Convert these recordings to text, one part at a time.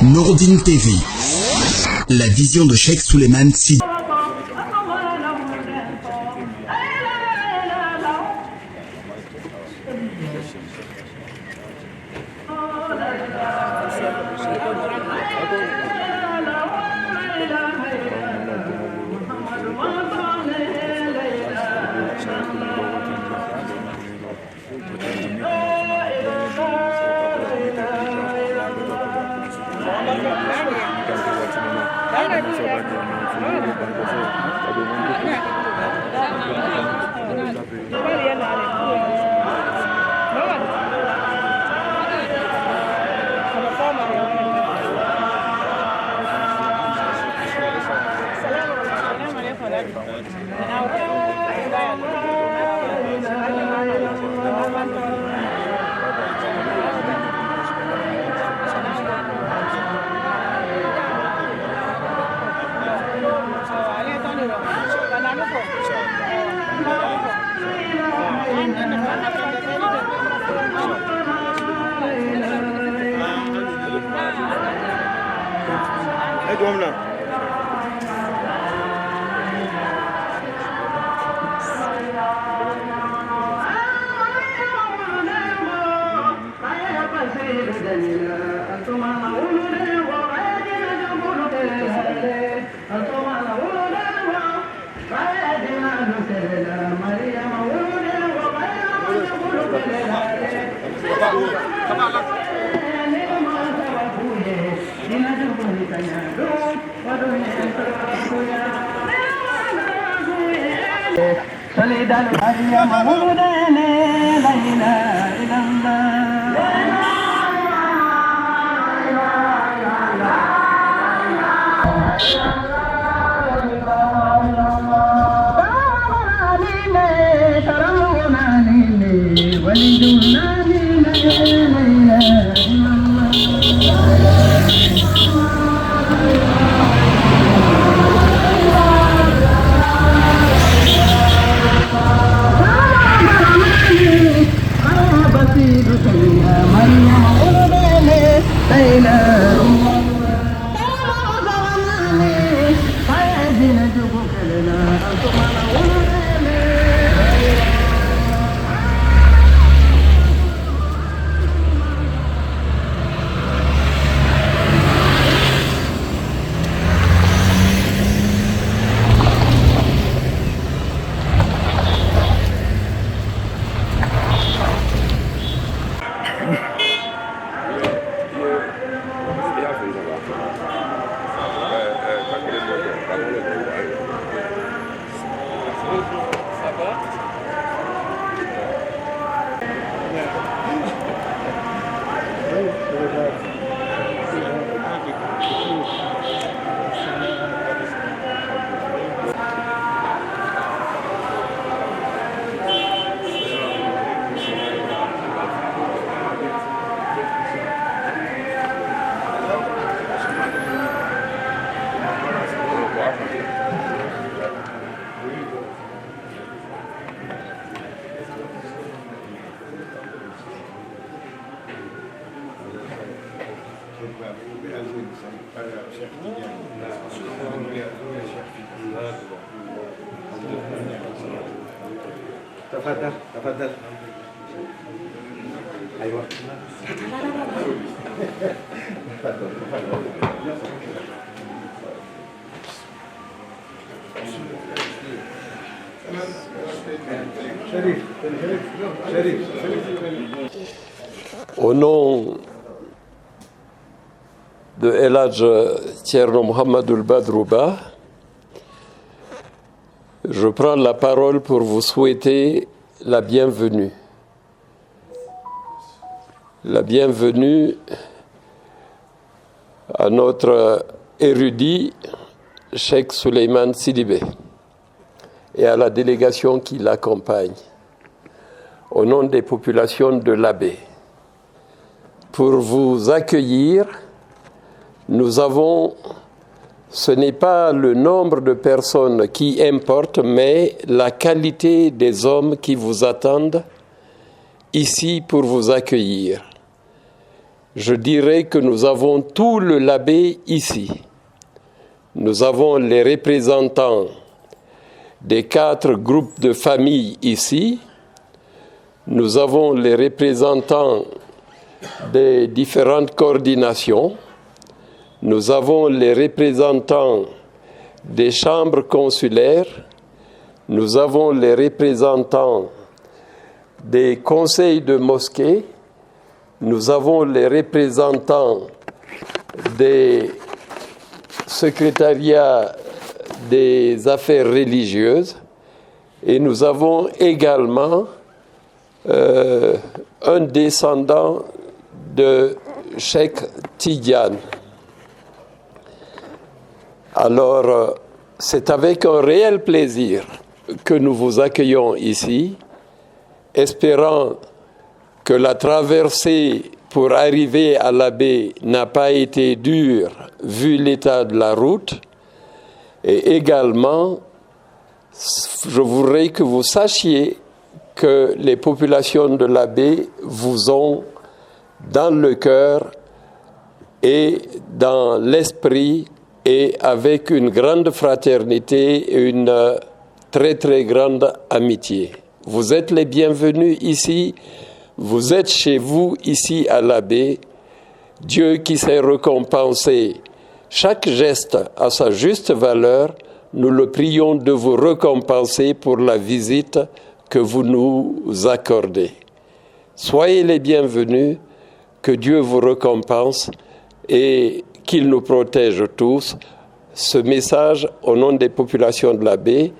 Nourdine TV, la vision de Cheikh Souleymane Sy. تفضل تفضل ايوه تفضل شريف شريف Au nom de El Hadj Thierno Mohamedoul Badrouba, je prends la parole pour vous souhaiter la bienvenue. La bienvenue à notre érudit Cheikh Souleymane Sidibé et à la délégation qui l'accompagne, au nom des populations de l'Abbé. Pour vous accueillir, ce n'est pas le nombre de personnes qui importe, mais la qualité des hommes qui vous attendent ici pour vous accueillir. je dirais que nous avons tout le Labé ici. Nous avons les représentants des 4 groupes de familles ici. Nous avons les représentants des différentes coordinations. Nous avons les représentants des chambres consulaires. Nous avons les représentants des conseils de mosquées. Nous avons les représentants des secrétariats des affaires religieuses et nous avons également un descendant de Cheikh Tidiane. Alors, c'est avec un réel plaisir que nous vous accueillons ici, espérant que la traversée pour arriver à la baie n'a pas été dure vu l'état de la route. Et également, je voudrais que vous sachiez que les populations de la baie vous ont dans le cœur et dans l'esprit et avec une grande fraternité et une très très grande amitié. Vous êtes les bienvenus ici, vous êtes chez vous ici à la baie. Dieu qui sait récompenser chaque geste à sa juste valeur, nous le prions de vous récompenser pour la visite que vous nous accordez. Soyez les bienvenus, que Dieu vous récompense et qu'il nous protège tous. Ce message, au nom des populations de la baie,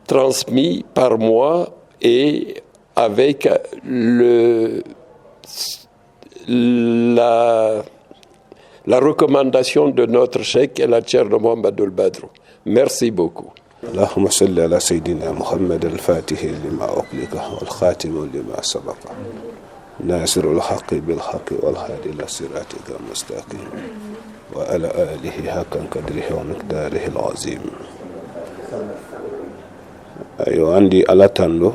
transmis par moi et avec la recommandation de notre cheikh El Hadj Thierno Mohamadou Badrou. Merci beaucoup. اللهم صل على سيدنا محمد الفاتح لما أغلق والخاتم لما سبق ناصر الحق بالحق والهادي إلى صراطك المستقيم وعلى آله حق قدره ومقداره العظيم. أيوة عندي على تندو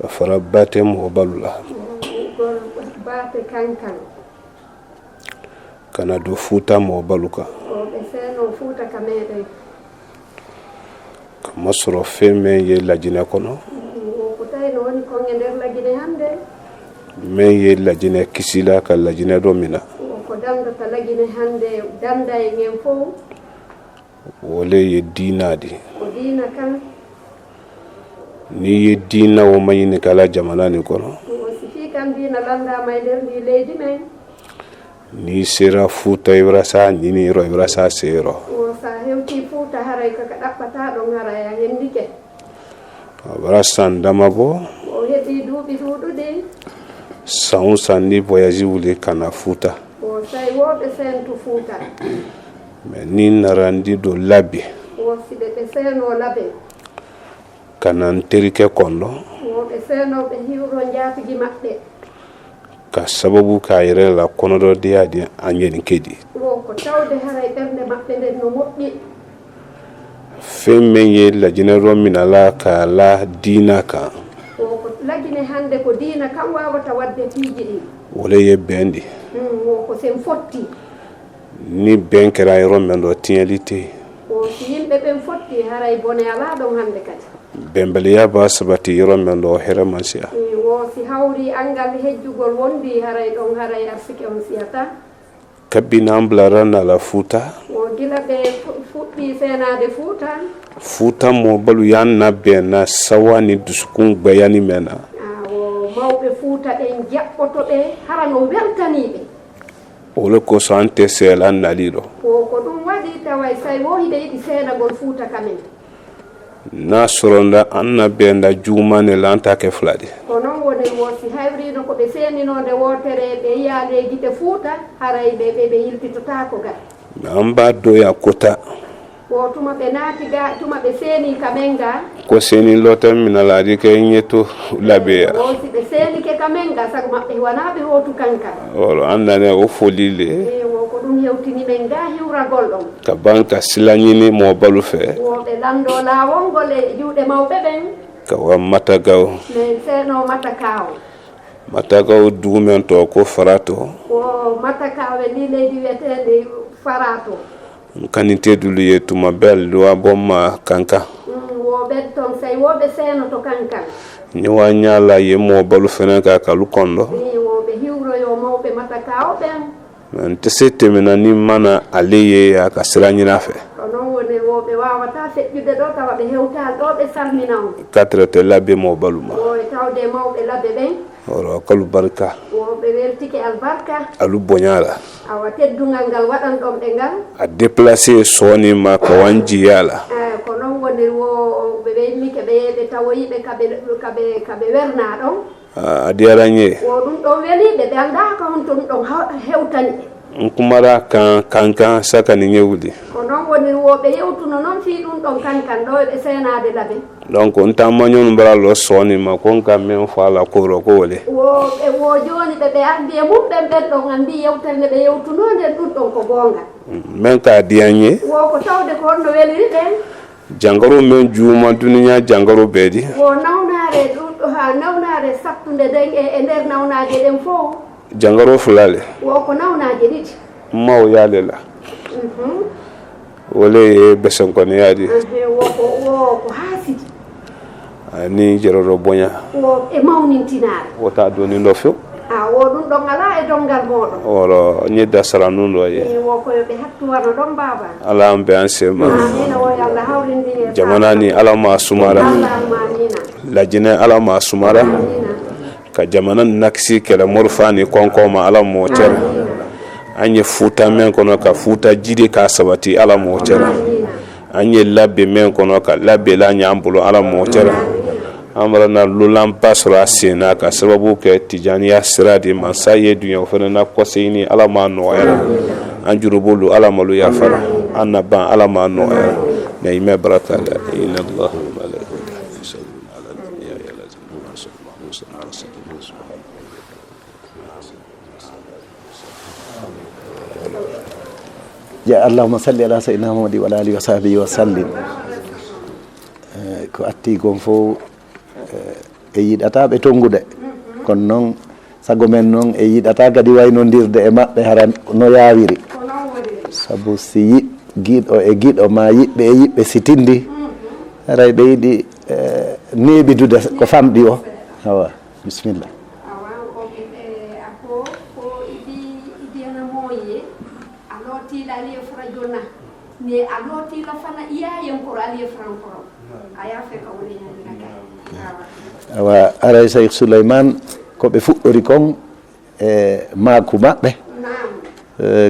فرباتهم وبلله kana do futa mo baluka kama soro feme ye lajine kono me ye lajine kisila ka lajine do mina wole ye dinadi ni ye dina wo mayini kala jamana ni kono ni sera futa ibrasa ni ro ibrasa sero ibrasa ndamabo saun sandi voyage wule kana futa mais ni narandi do labi kana nterike kondo ka sababu ka yere la konodo diadi anyeni kedi femme ye la jinero minala ka la dina ka lagine hande ko dina kam wawata wadde fiji wala ye bendi ko sen fotti ni benkera yero mendo tielite o yimbe ben fotti haray bone ala don hande kati bembeliya ba sabati yero mendo hera mansia wo si hawri angal hejjugol wondi haray don haray arsike on siata kabina amblarana la futa o gila be futti senade futa mo balu yanna bena sawani duskun bayani mena o mawbe futa en jabboto be harano weltanibe o le ko sante selan nalido ko dum wadi tawai sai wo hide idi sena gol futa kamen na soronda anna benda juma ne lanta ke fladi kono woni wosi hawri no ko be seni no de wotere be yaade gite futa haray be yiltitota ko ga namba do ya kota o tuma be nati ga tuma be seni kamenga ko seni lota minaladi ke nyeto labe o si be seni ke kamenga sago mabbe wana be hotu kanka o andane o folile e o ko ɗum hewtini ɓen ga hiwragol ɗon ka banka silañini mo balu fe woɓe lando laawolngol e juuɗe mawɓe ɓen ka wa matagaw mais seeno matakaw matagaw dugumen to ko farato o matakaw e ndi leydi wiyetede farato kanitedulu ye tuma bel luwa bomma kanka woɓen toon say woɓe seeno to kankan ñewa ñala ye mo balu fenen ka kalu kondo woɓe hiwroyo mawɓe matakaw ɓen nte se temena ni mana aleye aka silañina fe ko noon woni woɓe wawata feƴƴude ɗo tawa ɓe hewtal ɗo ɓe salmina on katrete labbe mo baluma o tawde mawɓe labbe ɓen oro kalu barka woɓe weltike albarka alu boñala awa teddungal ngal waɗan ɗon ɓe ngal a déplacé soni ma ko wanji yala ko noon woni wo ɓe ɓeynike ɓe yeɓe tawoyiɓe kaɓe werna ɗon adi arañe o ɗum ɗon weliɓe ɓe andaka on to ɗum ɗon hewtani kumara kankan sakani ñewudi ko noon woni woɓe yewtuno noon fi ɗum ɗon kankan ɗo ɓe senade laɓe donc on tammañon mbaralo soni ma kon kam men fala koro ko wole wo joni ɓe andi e mum ɓen ɗon andi yewtere nde ɓe yewtuno nden ɗum ɗon ko gonga men ka diyañe wo ko tawde ko honno weliri ɓen jangaro men juuma duniya jangaro beedi wo nawnare ɗum ha nawnare sattude nden e nder nawnaje ɗen fof jangaro fulale wo ko nawnaje ɗiɗi maw yaale la wole besen kono yaadi wo ko haasidi ni jeroro boña wo e mawnintinare wota doni ndo few wo ɗum ɗon ala e dongal moɗon oro ñedda sara nun ɗo ye wo koyoɓe hattuwano ɗon baba ala ambe an sema amina wo yalla hawrindi e jamana ni ala ma sumara amina lajine ala ma sumara ka jamana naksi kele morfani konkoma ala mo cere anye futa men kono ka futa jidi ka sabati ala mo cere anye labbe men kono ka labbe la nyambulo ala mo cere amara na lulan pasra sena ka sababu ke tijaniya siradi mansaye dunya fana na kosini ala ma no era anjurubulu ala malu ya fara anaba ala ma no era na ime baraka la inna allah wa malaikatahu yusalluna ala nabi ya ayyuhallazina amanu sallu alaihi wa sallimu ya allahumma salli ala sayyidina muhammadi wa alihi wa sahbihi wa sallim ko atti gon fo e yiɗata ɓe tongude kono noon sago men noon e yiɗata kadi waynondirde e maɓɓe hara no yawiri sabu si giɗo e giɗo ma yiɓɓe e yiɓɓe sitindi haray ɓe yiɗi neɓidude ko famɗi o awa bisimilla ne a lotila fana iyayen koro aliye frankoro aya fe ka woni hen awa aray Cheikh Souleymane ko ɓe fuɗɗori kon e maku maɓɓe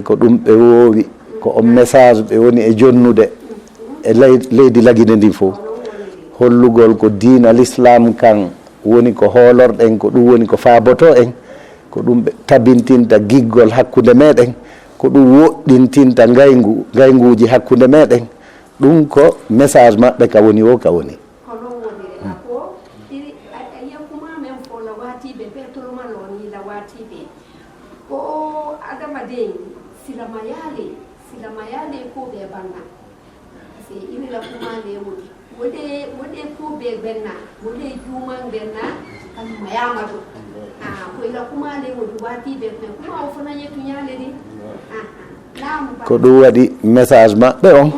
ko ɗum ɓe wowi ko on message ɓe woni e jonnude e leydi Laguine ndi fof hollugol ko diina l'islam kan woni ko hoolorɗen ko ɗum woni ko faaboto en ko ɗum ɓe tabintinta giggol hakkude meɗen ko ɗum woɗɗintinta ngayguji hakkude meɗen ɗum ko message maɓɓe ka woni o ka woni ko non woni ko iri yakkuma men fo la watiɓe petolmal on yila watiɓe ko adama den silama yaale ko ɓe banna se iri la kumale woni wode ko ɓe benna wode juman benna kan mayamado ko ila kumale wodi watiɓe ɓe kuma o fana yettu ñaleri ko ɗum waɗi message maɓɓe on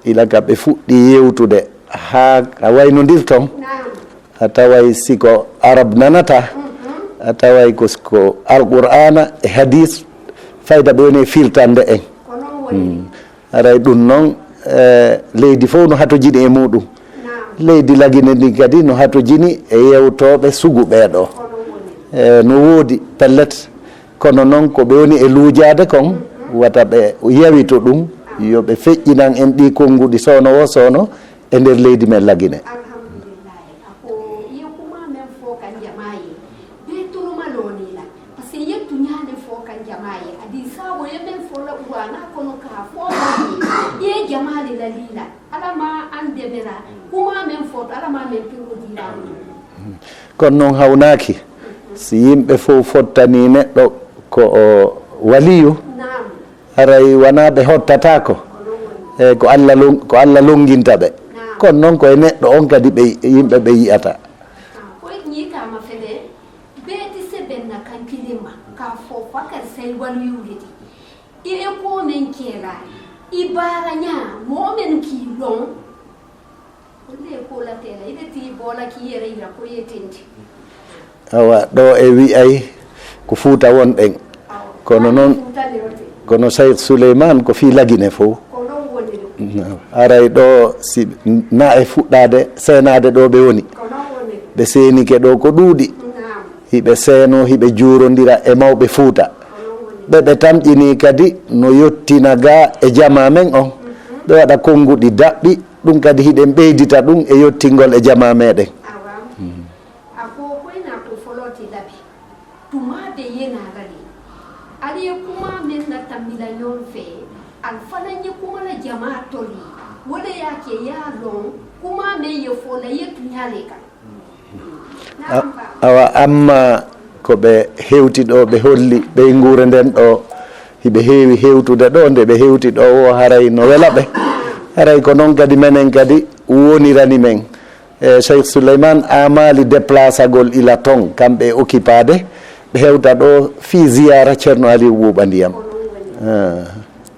ila ka ɓe fuɗɗi yewtude ha a waynodir ton a taway siko arab nanata a taway ko alqur'ana e hadis fayda ɓe woni filtande en aray ɗum noon leydi fof no hatojini e muɗum leydi Laguine ndi kadi no hatojini e yewtoɓe sugu ɓeɗo no woodi pellet kono noon ko ɓe woni e luujade kon wata ɓe yawito ɗum yoɓe feƴƴinan en ɗi konnguɗi sowno o sowno e nder leydi men Laguine alhamdulillahi ako yekkuma men fo kan jamayi be toromalonila par ce que yettu ñaade fo kan jamayi adi sawo yemen fo la uwana kono ka fo ye jamali la lila alama ande mera kuma men fo alama men pirodira kono noon hawnaki si yimɓe fof fottani neɗɗo ko o waliyu haray wana ɓe hottatako e ko Allah longinta ɓe kono noon koye neɗɗo on kadi ɓe yimɓe ɓe yiyata koye ñiitama fele beeti seɓenna kankilima ka fofa kadi say waluyuɗiti ire ko men keela i baara ña momen ki lon olle ko latela ide ti bola ki yere ira ko yetenti awa ɗo e wi'ay ko fuuta wonɗen kono noon kono Cheikh Souleymane ko fi lagine fof aray ɗo si na e fuɗɗade seenade ɗo ɓe woni ɓe seenike ɗo ko ɗuuɗi hiɓe seeno hiɓe juurodira e mawɓe fuuta ɓe tamƴini kadi no yettina ga e jama men on ɓe waɗa konnguɗi daɓɓi ɗum kadi hiɗen ɓeydita ɗum e yettingol e jama meɗen aliye kuma men na tambila nyon fe al falanye kuma la jamaa toli wala yake ya lon kuma me ye fola yetu nyale ka awa amma ko ɓe hewti ɗo ɓe holli ɓe nguure nden ɗo hiɓe heewi hewtude ɗo nde ɓe hewti ɗo o haray no wela ɓe haray ko noon kadi menen kadi wonirani men Cheikh Souleymane amali déplacagol ila ton kamɓe occupade ɓe hewta ɗo fi ziyara ceerno Aliou Ɓuuɓa Ndiyam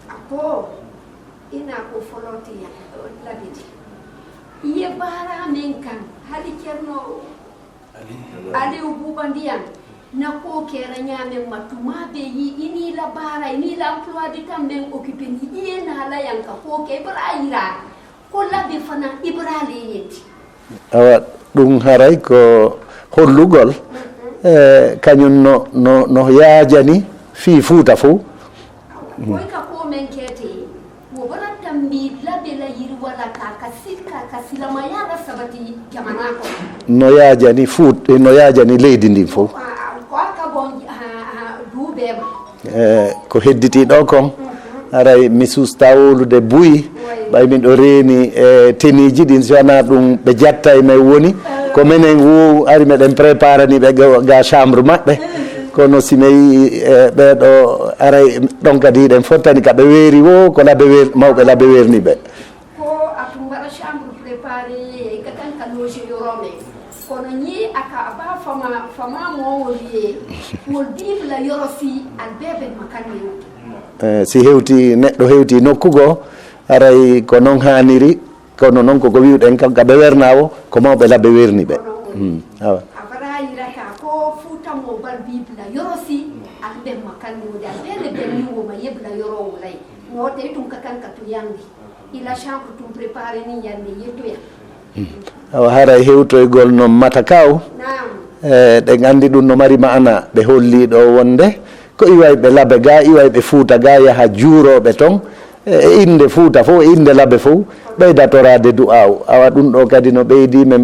ako ina ko foloti labiti iye baara men kan hali ceerno Aliou Ɓuuɓa Ndiyam na ko kera ñamen matuma be yi ini la baara ini la emploi du temps men occupé ni iye na la yanka ko ke bara ira ko labi fana ibrale yetti awa ɗum haray ko hollugol kañum no yaajani fii fuuta fof koy ka ko men kete wo bara tambi labe la yiri wala ka silama yaada sabati jamana ko no yaajani no yaajani leydi ndin fof ko ka bon duubema ko hedditi ɗo kon haray mi susta wolude buyi ɓay min ɗo reeni e teniji ɗin sowona ɗum ɓe jatta e may woni ko menen wo ari meɗen préparani ɓe ga chambre maɓɓe kono si mi yi ɓeɗo aray ɗon kadi hiɗen fottani kaɓe weeri wo ko mawɓe laɓe weerni ɓe ko atum mbaɗa chambre préparé katanka loge yorome kono ñi aka aba fama mowol wiye wol bibla yorosi albeɓe makanni si hewti neɗɗo hewti nokkugo aray ko noon haniri kono noon koko wiwɗen kam kaɓe wernawo ko mawɓe laɓe werni ɓe awa abarayiraka ko futamo bal bibla yorosi alɓe makanniwode alɓele ɓenniwoma yebla yorowolay wote tum kakanka to yandi ila chambre tum préparé ni yande yettoya awa haray hewtoygol no matakaw ɗen andi ɗum no mari maana ɓe holli ɗo wonde ko iway ɓe laabe ga iway ɓe fuuta ga yaha juuroɓe toon e inde fuuta fof e inde laabe fof ɓeydatorade du'aw awa ɗum ɗo kadi no ɓeydi men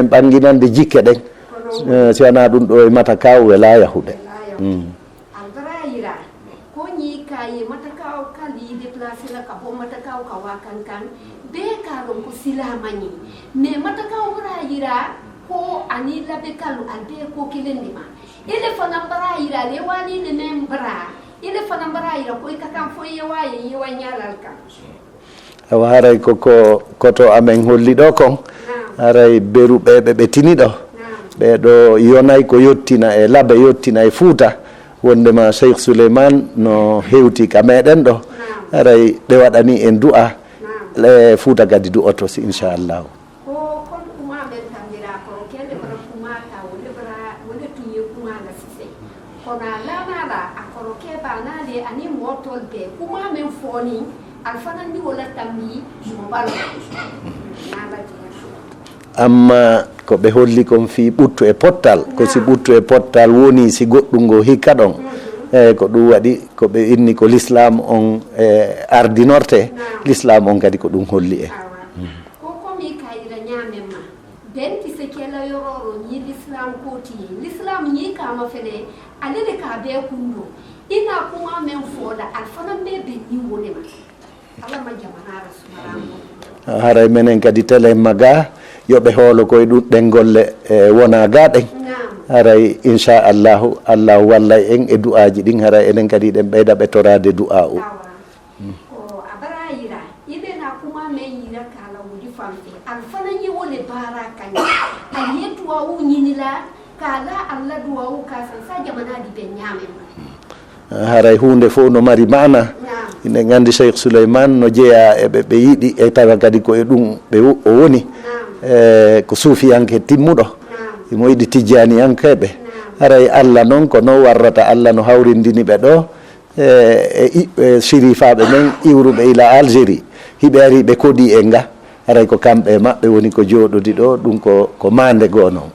ɓanginande jikke ɗen si wona ɗum ɗo e matakaw wela yahude albarayira ko ñi kaye matakaw kali déplacé la ka bo matakaw ka wakankan be kalon ko silamani mais matakaw barayira ko ani labe kalu albe ko kilendima ile fana barayira le wani ne men bara ile fana barayira ko kakan fo yewa nyalal kam awa haray koto amen holli ɗo kon haray beruɓe ɓe tini ɗo ɓeɗo yonay ko yettina e laabe yettina e fuuta wondema Cheikh Souleymane no hewti ka meɗen ɗo haray ɓe waɗani en du'a le fuuta kadi du'oto si inchallahu kono alanala akoro keba nale ani motol be kuma men foni alfana ni wala tammi jumbalo nala amma ko ɓe holli kon fi ɓuttu e pottal ko si ɓuttu e pottal woni si goɗɗum ngo hikka ɗon eyyi ko ɗum waɗi ko ɓe inni ko l'islam on ardinorte l'islam on kadi ko ɗum holli e ko komi kayira ñamemma benti se kela yororo ñi l'islam koti l'islam ñi kama fele alele ka be kundo ina kuma men foda alfana be be ni wonema ala ma jamana rasulullah haray menen kadi télé maga yoɓe hoolo koye ɗum ɗen golle wona ga ɗen haray inchallahu Allah wallay en e du'aji ɗin haray enen kadi ɗen ɓeyda ɓettorade du'a o ko abara yira ibena kuma men yira kala wudi famte alfana ni wole bara kanya ayetu wa unyinila kala Allah du'a o kasan sa jamana di ben nyame haray hunde fof no mari mana ine gandi Cheikh Souleymane no jeeya e ɓe yiiɗi e tawa kadi ko e ɗum ɓe o woni ko suufiyanke timmuɗo imo yiɗi tijjaniyankeɓe haray Allah noon ko no warrata Allah no hawrindini ɓe ɗo e sirifaɓe men iwruɓe ila Algérie hiɓe ari ɓe koɗi e nga haray ko kamɓe maɓɓe woni ko jooɗodi ɗo ɗum ko mande goo noon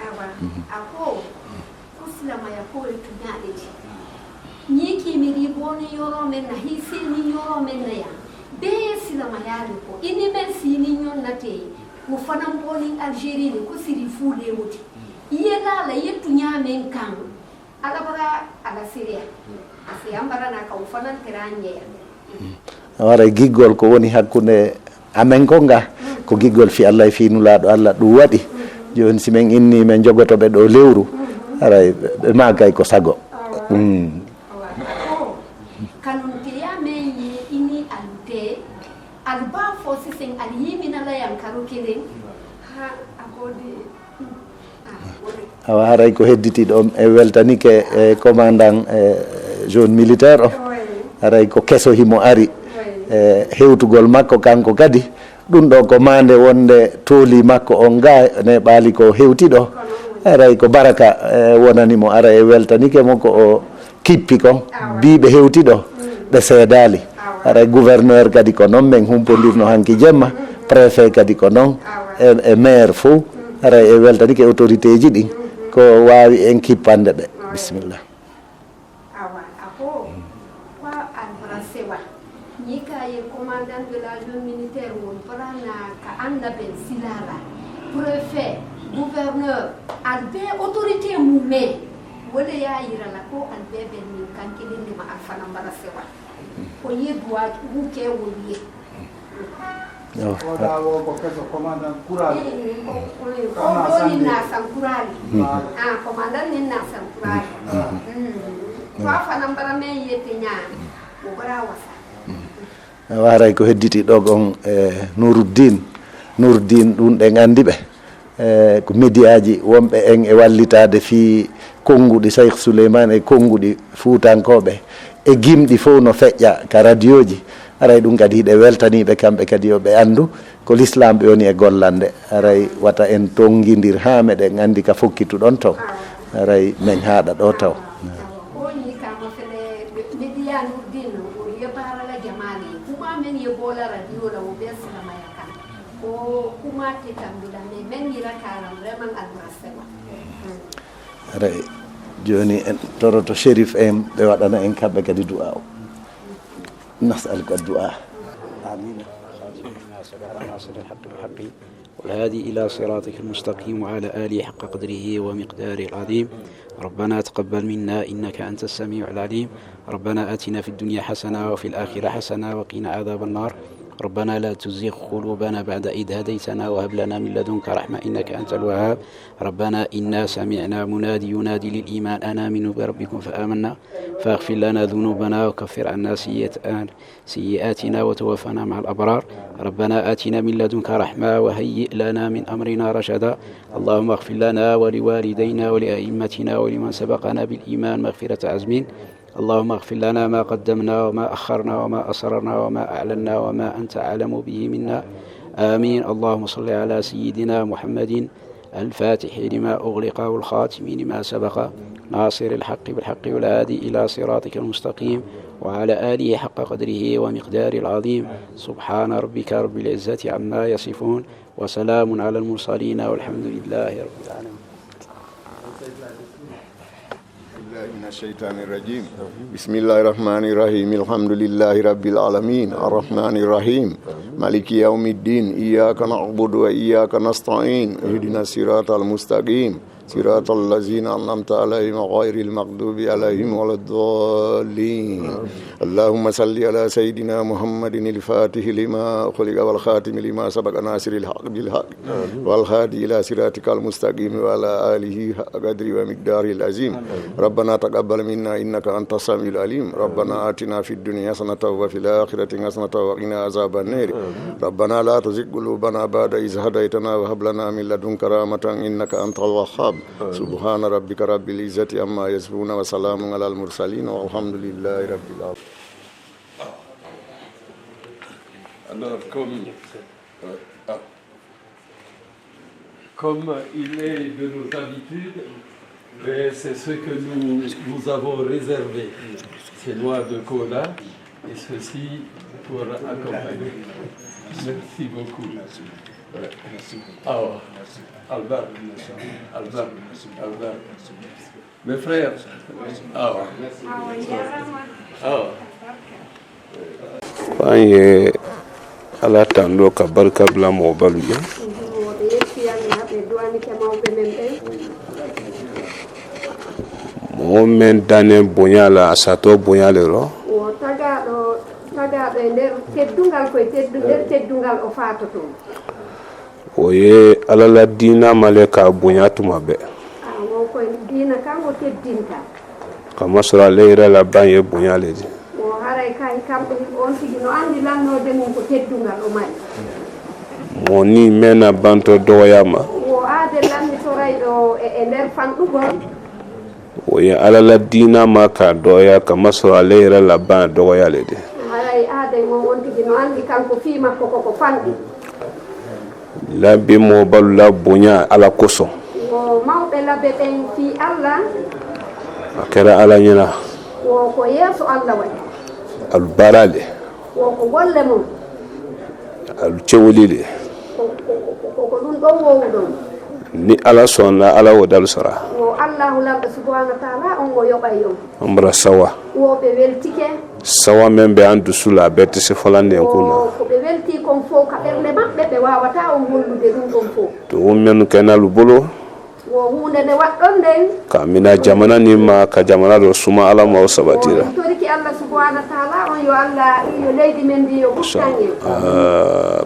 ini men sini nyon nate mo fanam boni Algérie ko siri fude muti yela la yetu nyamen kan ala bara ala Syria asi ambara na ka ufanan teranye wara giggol ko woni hakkunde amen ko nga ko giggol fi Allah fi nulaado Allah du wadi joni simen inni men jogoto be do lewru ara be magay ko sago kanun tiya men ini ante alba fosi sen aliyimina la yankaro kelen ha akodi awa haray ko hedditi ɗo e weltanike e commandant zone militaire o haray ko keso himo ari hewtugol makko kanko kadi ɗum ɗo ko mande wonde tooli makko on ga ne ɓaali ko hewtiɗo haray ko baraka wonanimo ara e weltanike mo ko o kippi kon biɓe hewtiɗo ɓe seedali haray gouverneur kadi ko noon men humpodirno hanki jemma préfet kadi ko noon e maire fo haray e weltanike autorité ji ɗin ko wawi en kippande ɓe bisimillah awa ako kwa albrasewa ni kaye commandant de la zone militaire won parana ka anda ben silala préfet gouverneur albe autorité mume wala ya yira la ko albe ben min kankilin ma alfana brasewa ko yedwa buke woliye Odawo ko keso commandant Kurali. Ni nasan Kurali. Commandant ni nasan Kurali. Fa fana mbara men yete nyaani. Mo bara wasa. Waray ko hedditi ɗo gon Nouruddin ɗum ɗe gandi ɓe ko médiaji wonɓe en e wallitade fi konnguɗi Cheikh Souleymane e konnguɗi fuutankoɓe e gimɗi fof no feƴƴa ka radio ji aray ɗum kadi hiɗe weltaniɓe kamɓe kadi yoɓe andu ko l'islam ɓe woni e gollande aray wata en tongidir ha meɗen andi ka fokkituɗon taw aray men haaɗa ɗo taw aray joni en toroto shérif en ɓe waɗana en kamɓe kadi du'a o نسألك الدعاء آمين ناصر الحق بالحق والهادي إلى صراطك المستقيم وعلى آله حق قدره ومقداره العظيم ربنا تقبل منا إنك أنت السميع العليم ربنا آتنا في الدنيا حسنة وفي الآخرة حسنة وقنا عذاب النار ربنا لا تزغ قلوبنا بعد إذ هديتنا وهب لنا من لدنك رحمة إنك أنت الوهاب ربنا إنا سمعنا منادي ينادي للإيمان أن آمنوا بربكم فآمنا فاغفر لنا ذنوبنا وكفر عنا سيئاتنا وتوفنا مع الأبرار ربنا آتنا من لدنك رحمة وهيئ لنا من أمرنا رشدا اللهم اغفر لنا ولوالدينا ولأئمتنا ولمن سبقنا بالإيمان مغفرة عزمين اللهم اغفر لنا ما قدمنا وما أخرنا وما أسررنا وما أعلنا وما أنت أعلم به منا آمين اللهم صل على سيدنا محمد الفاتح لما أغلق والخاتم لما سبق ناصر الحق بالحق والهادي إلى صراطك المستقيم وعلى آله حق قدره ومقدار العظيم سبحان ربك رب العزة عما يصفون وسلام على المرسلين والحمد لله رب العالمين من الشيطان الرجيم بسم الله الرحمن الرحيم الحمد لله رب العالمين الرحمن الرحيم مالك يوم الدين إياك نعبد وإياك نستعين اهدنا الصراط المستقيم صراط الذين أنعمت عليهم غير المغضوب عليهم ولا الضالين اللهم صل على سيدنا محمد الفاتح لما خلق والخاتم لما سبق ناصر الحق بالحق والهادي إلى صراطك المستقيم وعلى آله حق قدر ومقداره العظيم ربنا تقبل منا إنك أنت السميع العليم ربنا آتنا في الدنيا حسنة وفي الآخرة حسنة وقنا عذاب النار ربنا لا تزغ قلوبنا بعد إذ هديتنا وهب لنا من لدنك رحمة إنك أنت الوهاب سبحان ربك رب العزة عما يصفون وسلام على المرسلين والحمد لله رب العالمين. Alors, comme il est de nos habitudes, c'est ce que nous avons réservé, ces noix de cola et ceci pour accompagner. Merci beaucoup. Alors, Albert. Mes frères. Fanye ala tando ka barka bla mo balu ya mo men dane bonya la asato bonya le ro o taga be nder teddungal koy teddungal o fatoto o ye ala la dina maleka bonya tuma be o koy dina kango teddinta kama sura leira la banye bonya le di o haray kay kambe on tigi no andi lannode mum ko teddungal o mari mo ni mena banto doyama o ade lanni to raydo e nder fandugol o ye ala la dina maka doya kama sura leira la ban doya le di haray ade mo on tigi no andi kanko fi makko ko fandi labi mo balu la bonya ala koso o mawbe labe ben fi Allah akera ala nyina o ko yeso Allah wadi al barale o ko golle mum al cewlile ko dun do wowdo ni ala sonna ala wodal sara o Allah lambe subhanahu wa ta'ala on go yobayo ambra sawa wo be weltike sawa membe andu sula beti se folande kuna ko be welti kon fo ka berne mabbe be wawata on hollude dum kon fo to men kenalu bolo wo hunde ne waddon den kamina jamana ni ma ka jamana do suma ala ma sabatira toriki Allah subhanahu wa ta'ala on yo Allah yo leydi men di yo bustangi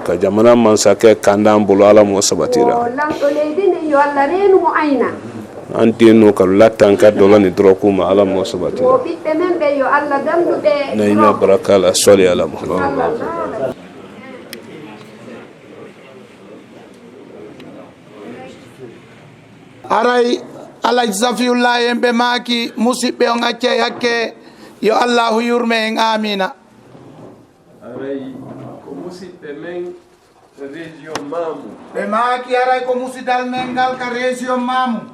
ka jamana man sake kandam bolo ala mo sabatira o lam to leydi ne yo Allah renu mo ayna antino ka latan ka dolani droku ma ala mo sabatira o bibbe men be yo Allah dandude nayna barakala soli ala muhammad aray alaj Safiullah yembe maki musibbe on acce yakke yo Allahu yurme en amina aray ko musibbe men région Mamu be maki aray ko musidal men gal ka région Mamu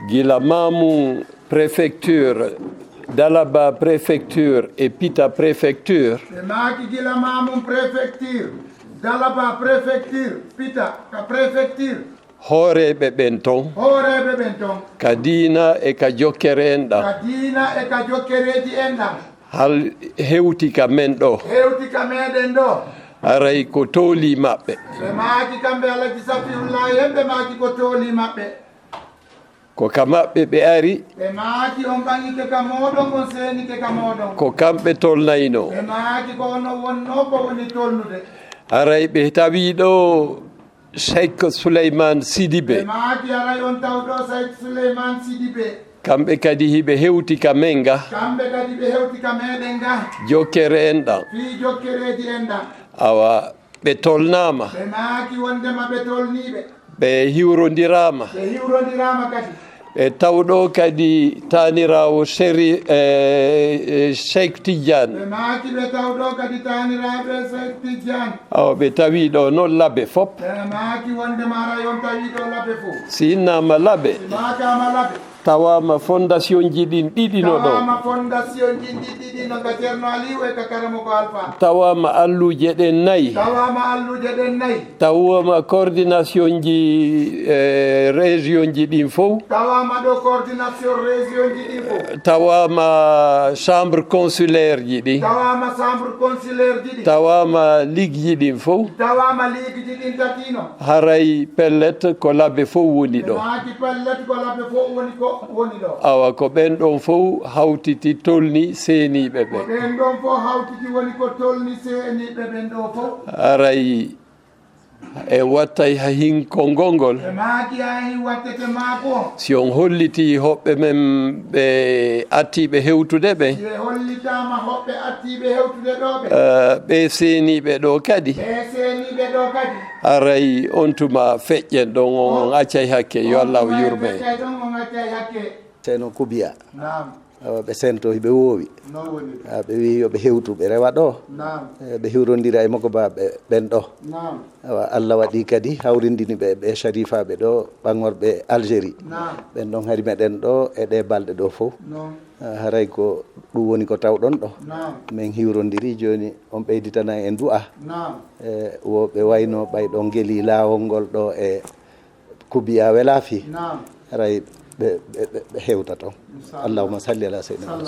gila Mamu préfecture Dalaba préfecture et Pita préfecture be maki gila Mamu préfecture Dalaba préfecture Pita ka préfecture hoorebe ɓen ton ka diina e ka jokkere en ɗam hal hewti ka men ɗo aray ko tooli maɓɓe ɓe maaki kamɓe Alaji Safiullah yemɓe maaki ko tooli maɓɓe ko ka maɓɓe ɓe ari ɓe maaki on ɓaŋike ka moɗon on seenike ka moɗon ko kamɓe tolnayno ɓe maaki ko ono wonno ko woni tolnude aray ɓe tawi ɗo Sheikh Souleymane Sidibé kamɓe kadi hiɓe hewti ka men ga jokkere en ɗan awa ɓe tolnama ɓe hiwrodirama e tawɗo kadi tanirawo Cheikh Tidiane awa ɓe tawi ɗo noon labbe fop si innama labbe tawama fondation ji ɗin ɗiɗino ɗo tawama fondation ji ɗiɗi no ga Ceerno Aliou e ka karamo ko Alpha tawama alluje ɗen nayyi tawama coordination ji région ji ɗin fof tawama ɗo coordination région ji ɗin fof tawama chambre consulaire ji ɗi tawama chambre consulaire ji ɗi tawama ligue ji ɗin fof tawama ligue ji ɗin tatino haray pellet ko labbe fof woni ɗo maaki pellet ko labbe fof woni ɗo awa ko ɓen ɗon fof hawtiti tolni seeniɓe ɓe ɓen ɗon fof hawtiti woni ko tolni seeniɓe ɓen ɗo fof aray e wattay ha hinko ngongol e maaki hay wattete maako si on holliti hoɓɓe men ɓe attiɓe hewtude ɓe e hollitama hoɓɓe attiɓe hewtude ɗo ɓe seeniɓe ɗo kadi aray on tuma feƴƴen ɗon on accay hakke yo Allah yurme ceerno Kubiya awa ɓe sento ɓe woowi ɓe wi yoɓe hewtu ɓe rewa ɗo ɓe hiwrodira e makko ba ɓen ɗo awa Allah waɗi kadi hawrindini ɓe sharifaɓe ɗo ɓangorɓe Algérie ɓen ɗon hari meɗen ɗo e ɗe balɗe ɗo fof haray ko ɗum woni ko tawɗon ɗo min hiwrodiri joni on ɓeyditana en du'a woɓe wayno ɓayɗon gueli laawol ngol ɗo e Kubiya welaafi haray ɓe hewta toon allahuma salli ala seydina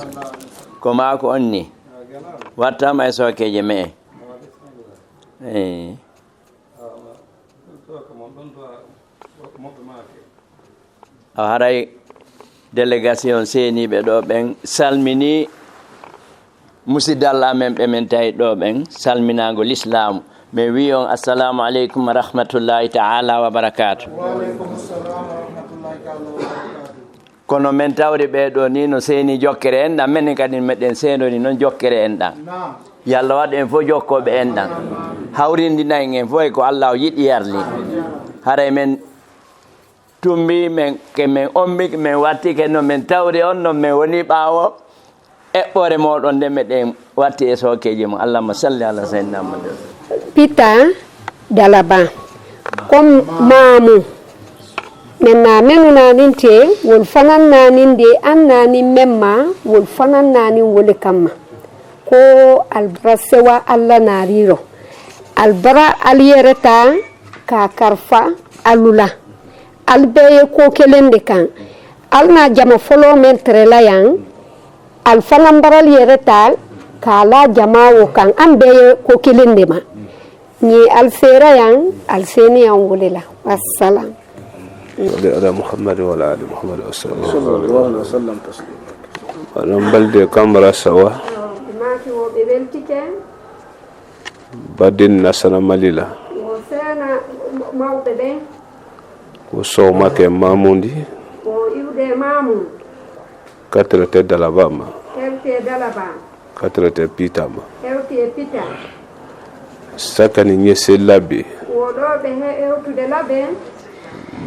ko maako on ni wattama e sokeje me o haray délégation seeniɓe ɗo ɓen salmini musidalla men ɓe men tawi ɗo ɓen salminago l'islamu mais wi on assalamu aleykum wa rahmatullahi taala wa barakatu kono men tawri ɓeɗo ni no seeni jokkere en ɗan menen kadi meɗen seedoni noon jokkere en ɗan yallah waɗa en fof jokkoɓe en ɗan hawrindinayi en fof e ko Allah o yiɗi yarli haray men tumbi men ke men ommi men wattike no men tawri on no men woni ɓaawo eɓɓore moɗon nde meɗen watti e sokeji mo allahma salli ala sayyidina Muhammad Pita Dalaba comme Mamou men na menu nanin te wol fanan nanin de an nanin memma wol fanan nanin wole kamma ko albara sewa Allah nariro albara aliyereta ka karfa alula albeye ko kelende kan alna jama folo men trela yang alfanan baral yereta kala jama wo kan ambeye ko kelende ma ni alfera yang alseni yang wolela wassalam على محمد وعلى آل محمد صلى الله عليه وسلم تسليما أنا بلدي كاميرا سوا بعدين نسنا مليلا وصوما كماموندي كاترة دلاباما كاترة بيتاما سكني نيسيلابي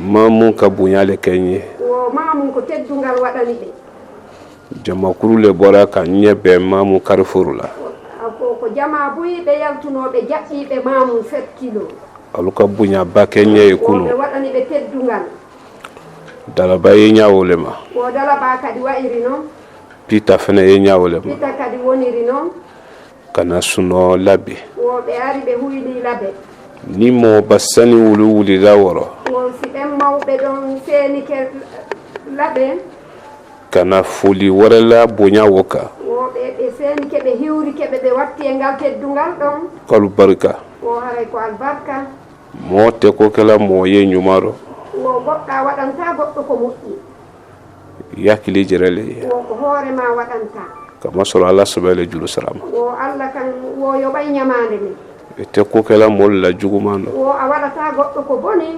mamun ka bunyale kenye mamun ko teddungal wadani be jama kurule bora ka nyebe mamun carrefour la ko jama buyi be yaltuno be jabbi be mamun 7 kilo aluka bunya ba kenye e kuno be wadani be teddungal dala ba ye nyawolema ko dala ba kadi wairi no pita fene ye nyawolema pita kadi woniri no kana suno labi wo be ari be huyni labe ni mo basani wuli la woro wo si em mawbe don seni ke labe kana fuli warala bonya woka wo be seni ke be hiwri ke be watti e ngal teddungal don kalu barka wo haray ko albarka mo te ko kala mo ye nyumaro wo godda wadanta goddo ko muddi yakili jerele wo ko hore ma wadanta kama sura Allah subhanahu wa ta'ala wo Allah kan wo yo bay nyamande ni te ko kala mol la jugumano wo awalata goddo ko boni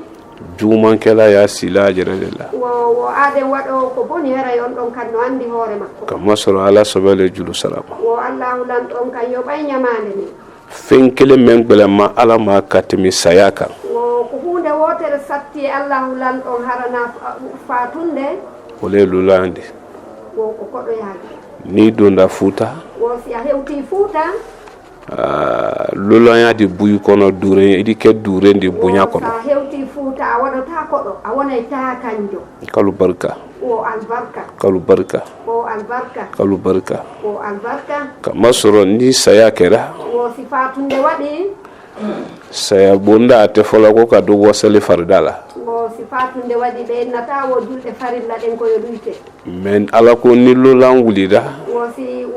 juguman kala ya sila jerela wo ade wado ko boni hera yon don kan no andi hore makko kama sura Allah subhanahu wa ta'ala wo Allah lan don kan yo bay nyamande ni fenkele men bela ma ala ma katimi sayaka wo ko hunde wotere satti Allah lan don harana fatunde ole lulande wo ko kodo yaade ni donda futa wo si a hewti futa lolanya di buyu kono dure idi ke dure ndi bunya kono sa hewti fuuta a waɗata koɗo a wonay ta kanjo kalu barka o albarka kalu barka o albarka kalu barka o albarka kama soro ni saya kera o sifatunde waɗi saya bunda te fola ko ka do wasali fardala o sifatunde waɗi ɓe nata wo julɗe farilla ɗen koyo ɗuyte men ala ko ni lolan wulida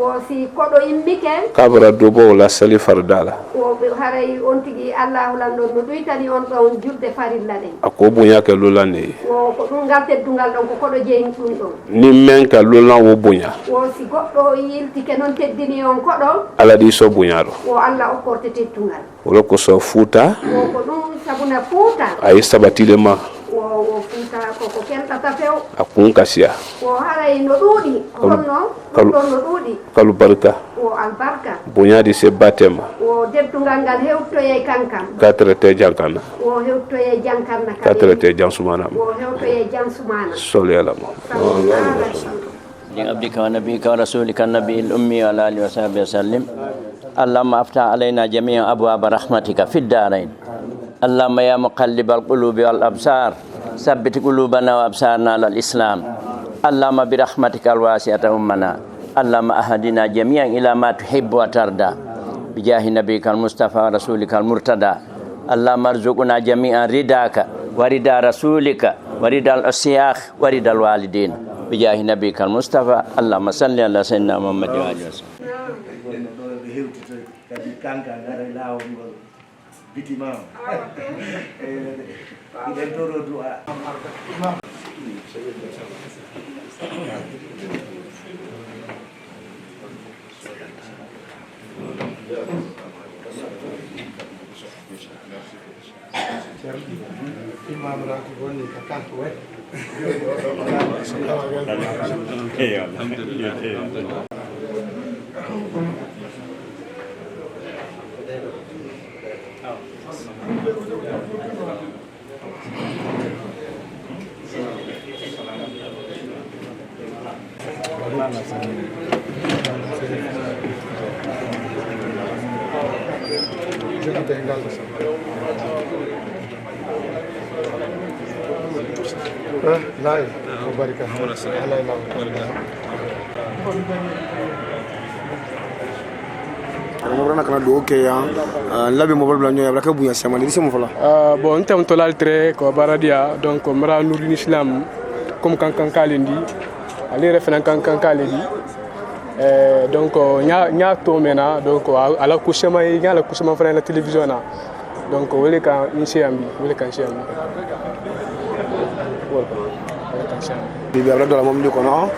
wosi koɗo immike kabra do bo la sali fardala o haray on tigi allahu lan ɗon no ɗuytani on ɗon julɗe farilla ɗen ako bunya ke lolan ne o ko ɗum ngal teddungal ɗon ko koɗo jeeyi ɗum ɗon ni men ka lolan wo bunya wosi goɗɗo yiltike noon teddini on koɗo ala di so bunya do o allah okkorte teddungal wala ko so futa o ko ɗum sabuna fuuta ay sabatile ma o fuuta koko kelɗata few akun kasiya o haray no ɗuuɗi honno ɗum ɗon no ɗuuɗi kalu barka o albarka bunya di se batema o teddungal ngal hewtoye kankam katrete jankana o hewtoye jankarna katrete jansumana o hewtoye jansumana soli ala ma عبدك ونبيك ورسولك النبي الأمي وعلى آله وصحبه وسلم اللهم افتح علينا جميع أبواب رحمتك في الدارين اللهم يا مقلب القلوب والأبصار ثبت قلوبنا وأبصارنا على الإسلام اللهم برحمتك الواسعة أمنا اللهم أهدنا جميعا إلى ما تحب وترضى بجاه نبيك المصطفى ورسولك المرتضى اللهم ارزقنا جميعا رداك ورضا رسولك ورضا الأشياخ ورضا الوالدين بجاه نبيك المصطفى اللهم صل على سيدنا محمد وآله وسلم Imam Rakiboni kakantu Lai, mubarika. Alai lau. Morana kana do ke ya labi mobile blanyo ya braka buya sama di simo fala bon tem to laltre ko baradia donc mara nurul islam comme kan kalendi ali refena kan kalendi donc nya to mena donc ala kusema nya la kusema fana la télévision na donc wele kan insiambi wele kan siambi bibi abra do la mom di kono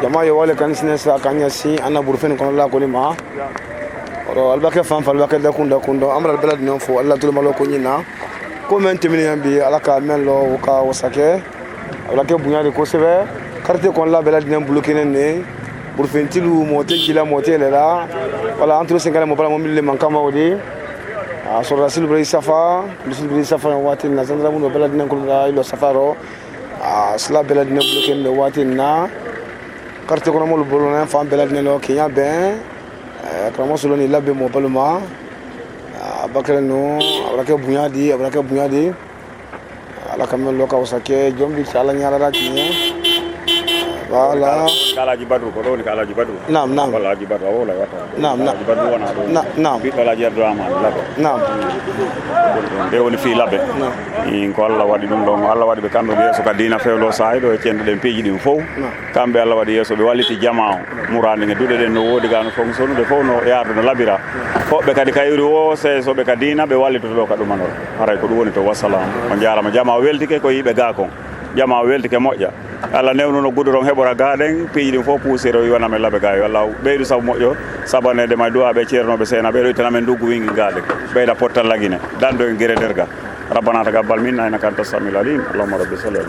jama yo wale kan sinesa kanya si ana burfen kono la ko lima oro albake fam fal albake da kundo amra albalad non fo alla tul malo ko nyina ko men temini yambi alaka men lo ka wasake alake bunyade ko sebe carte kon la balad nem bloqué ne burfen tilu moté kila moté la wala entre 50 mo bala mo mille man kama wodi so rasul bri safa wati na sandra mo balad nem ko la ilo safaro sla balad nem bloqué ne wati na carte kon mo bolo na fam balad ne lo kinya ben kramo soloni labbe mo balma abakere no abrake bunyadi ala kamel loka wasake jombi sala nyala rakini wala kala jibadu ko don kala jibadu nam wala jibadu wala wata nam jibadu wana nam bi wala jer drama labo nam be woni fi labbe in ko Allah wadi dum don Allah wadi be kambe yeso ka dina fewlo saydo e cende den peji dim fof kambe Allah wadi yeso be walliti jamaa murande nge dude den no wodi gano fonction de fof no yardo no labira fo be kadi kayuri wo se so be kadina be wallito do ka dum manor haray ko dum woni to wassalam on jarama jamaa weltike ko yibe ga kon jamaa weltike moƴƴa Allah newno no gudoron hebora gaden peji dim fof poussero wana men labe gayo Allah beydu saw moƴƴo sabanede may duwa be ceerno be sena be do tanamen duggu wingi gade beyda pottal lagine dando en gere derga ربنا تقبل منا انك انت السميع العليم اللهم رب صل على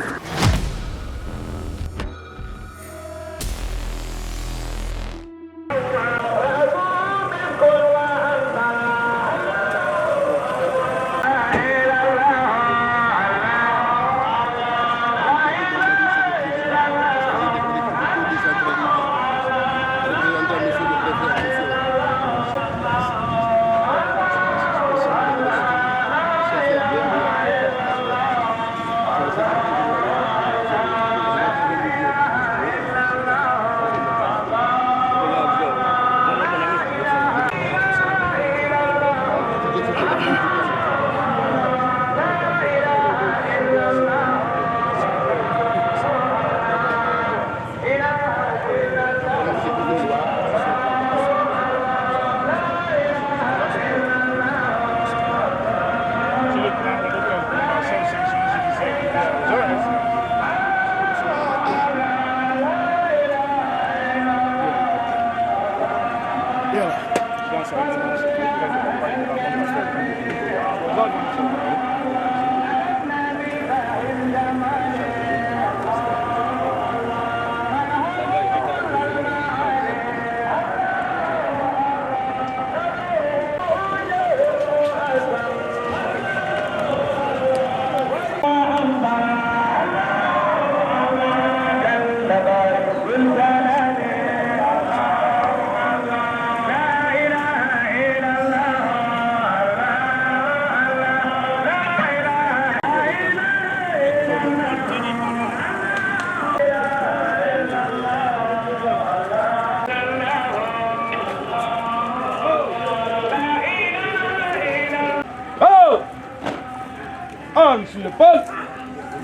Jambe sur l'épaule.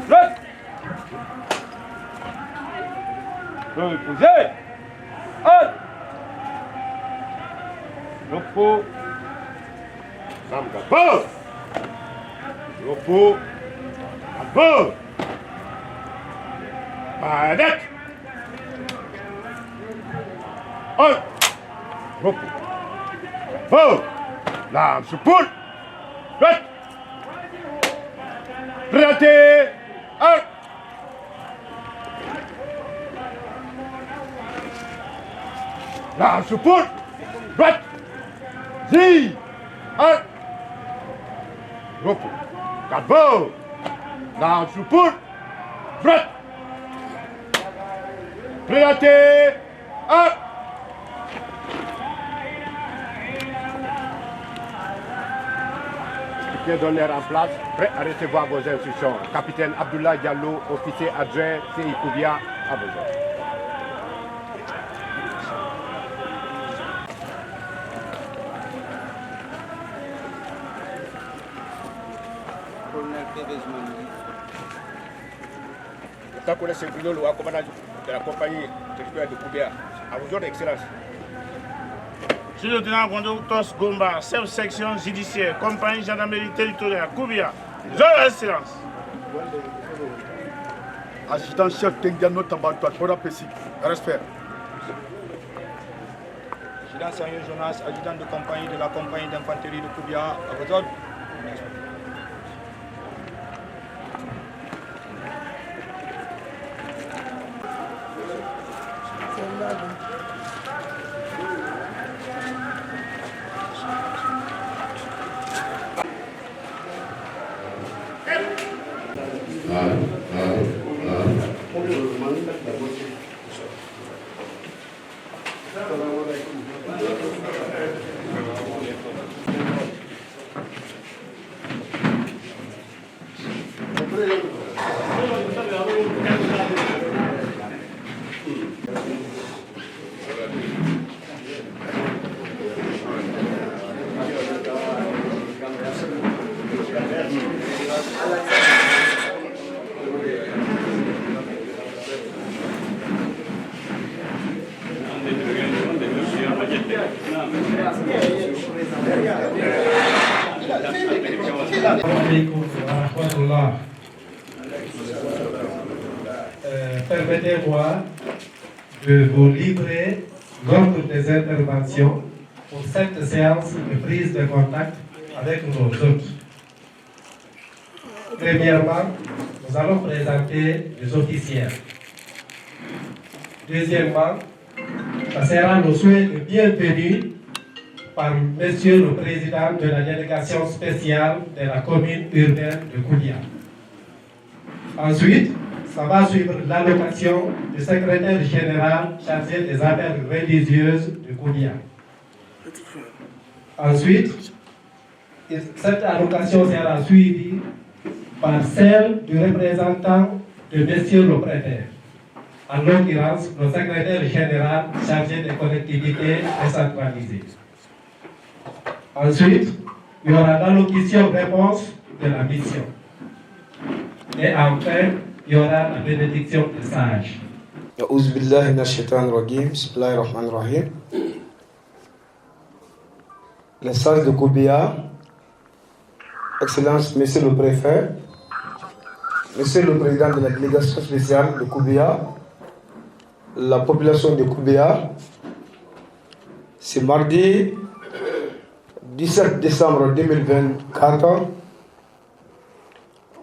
Droite. Reposez. Repos. Samga pause. Repos. Pause. Padec. Repos. Pause. Lame sur poule. Droite. Prêtez. Lame sur poule. Droite. Zi. Repos. 4 pause. Lame sur poule. Droite. Prêtez. Qui donne l'air en place, prêt à recevoir vos instructions. Capitaine Abdoulaye Diallo, officier adjoint CI Koubia, à vos ordres. Takoulé Sébrino, le commandant de la compagnie territoriale de Koubia, à vos ordres, Excellence. Sur le lieutenant Gondos Gomba, chef section judiciaire, compagnie gendarmerie territoriale, Koubia. Je Excellence. Assistant chef Tengiano Tambantois, Fora Pessi. Respect. Adjudant Sérieux Jonas, adjudant de compagnie de la compagnie d'infanterie de Koubia, à vos ordres. Permettez-moi de vous livrer l'ordre des interventions pour cette séance de prise de contact avec nos hôtes. Premièrement, nous allons présenter les officiels. Deuxièmement, ça sera le souhait de bienvenue par Monsieur le Président de la délégation spéciale de la commune urbaine de Koubia. Ensuite, ça va suivre l'allocation du secrétaire général chargé des affaires religieuses de Koubia. Ensuite, cette allocation sera suivie par celle du représentant de Monsieur le Préfet, en l'occurrence le secrétaire général chargé des collectivités décentralisées. Ensuite, il y aura l'allocution-réponse de la mission. Et enfin, il y aura la bénédiction des sages. Les sages de Koubia, Excellence, Monsieur le Préfet, Monsieur le Président de la délégation spéciale de Koubia, la population de Koubia, c'est mardi 17 décembre 2024,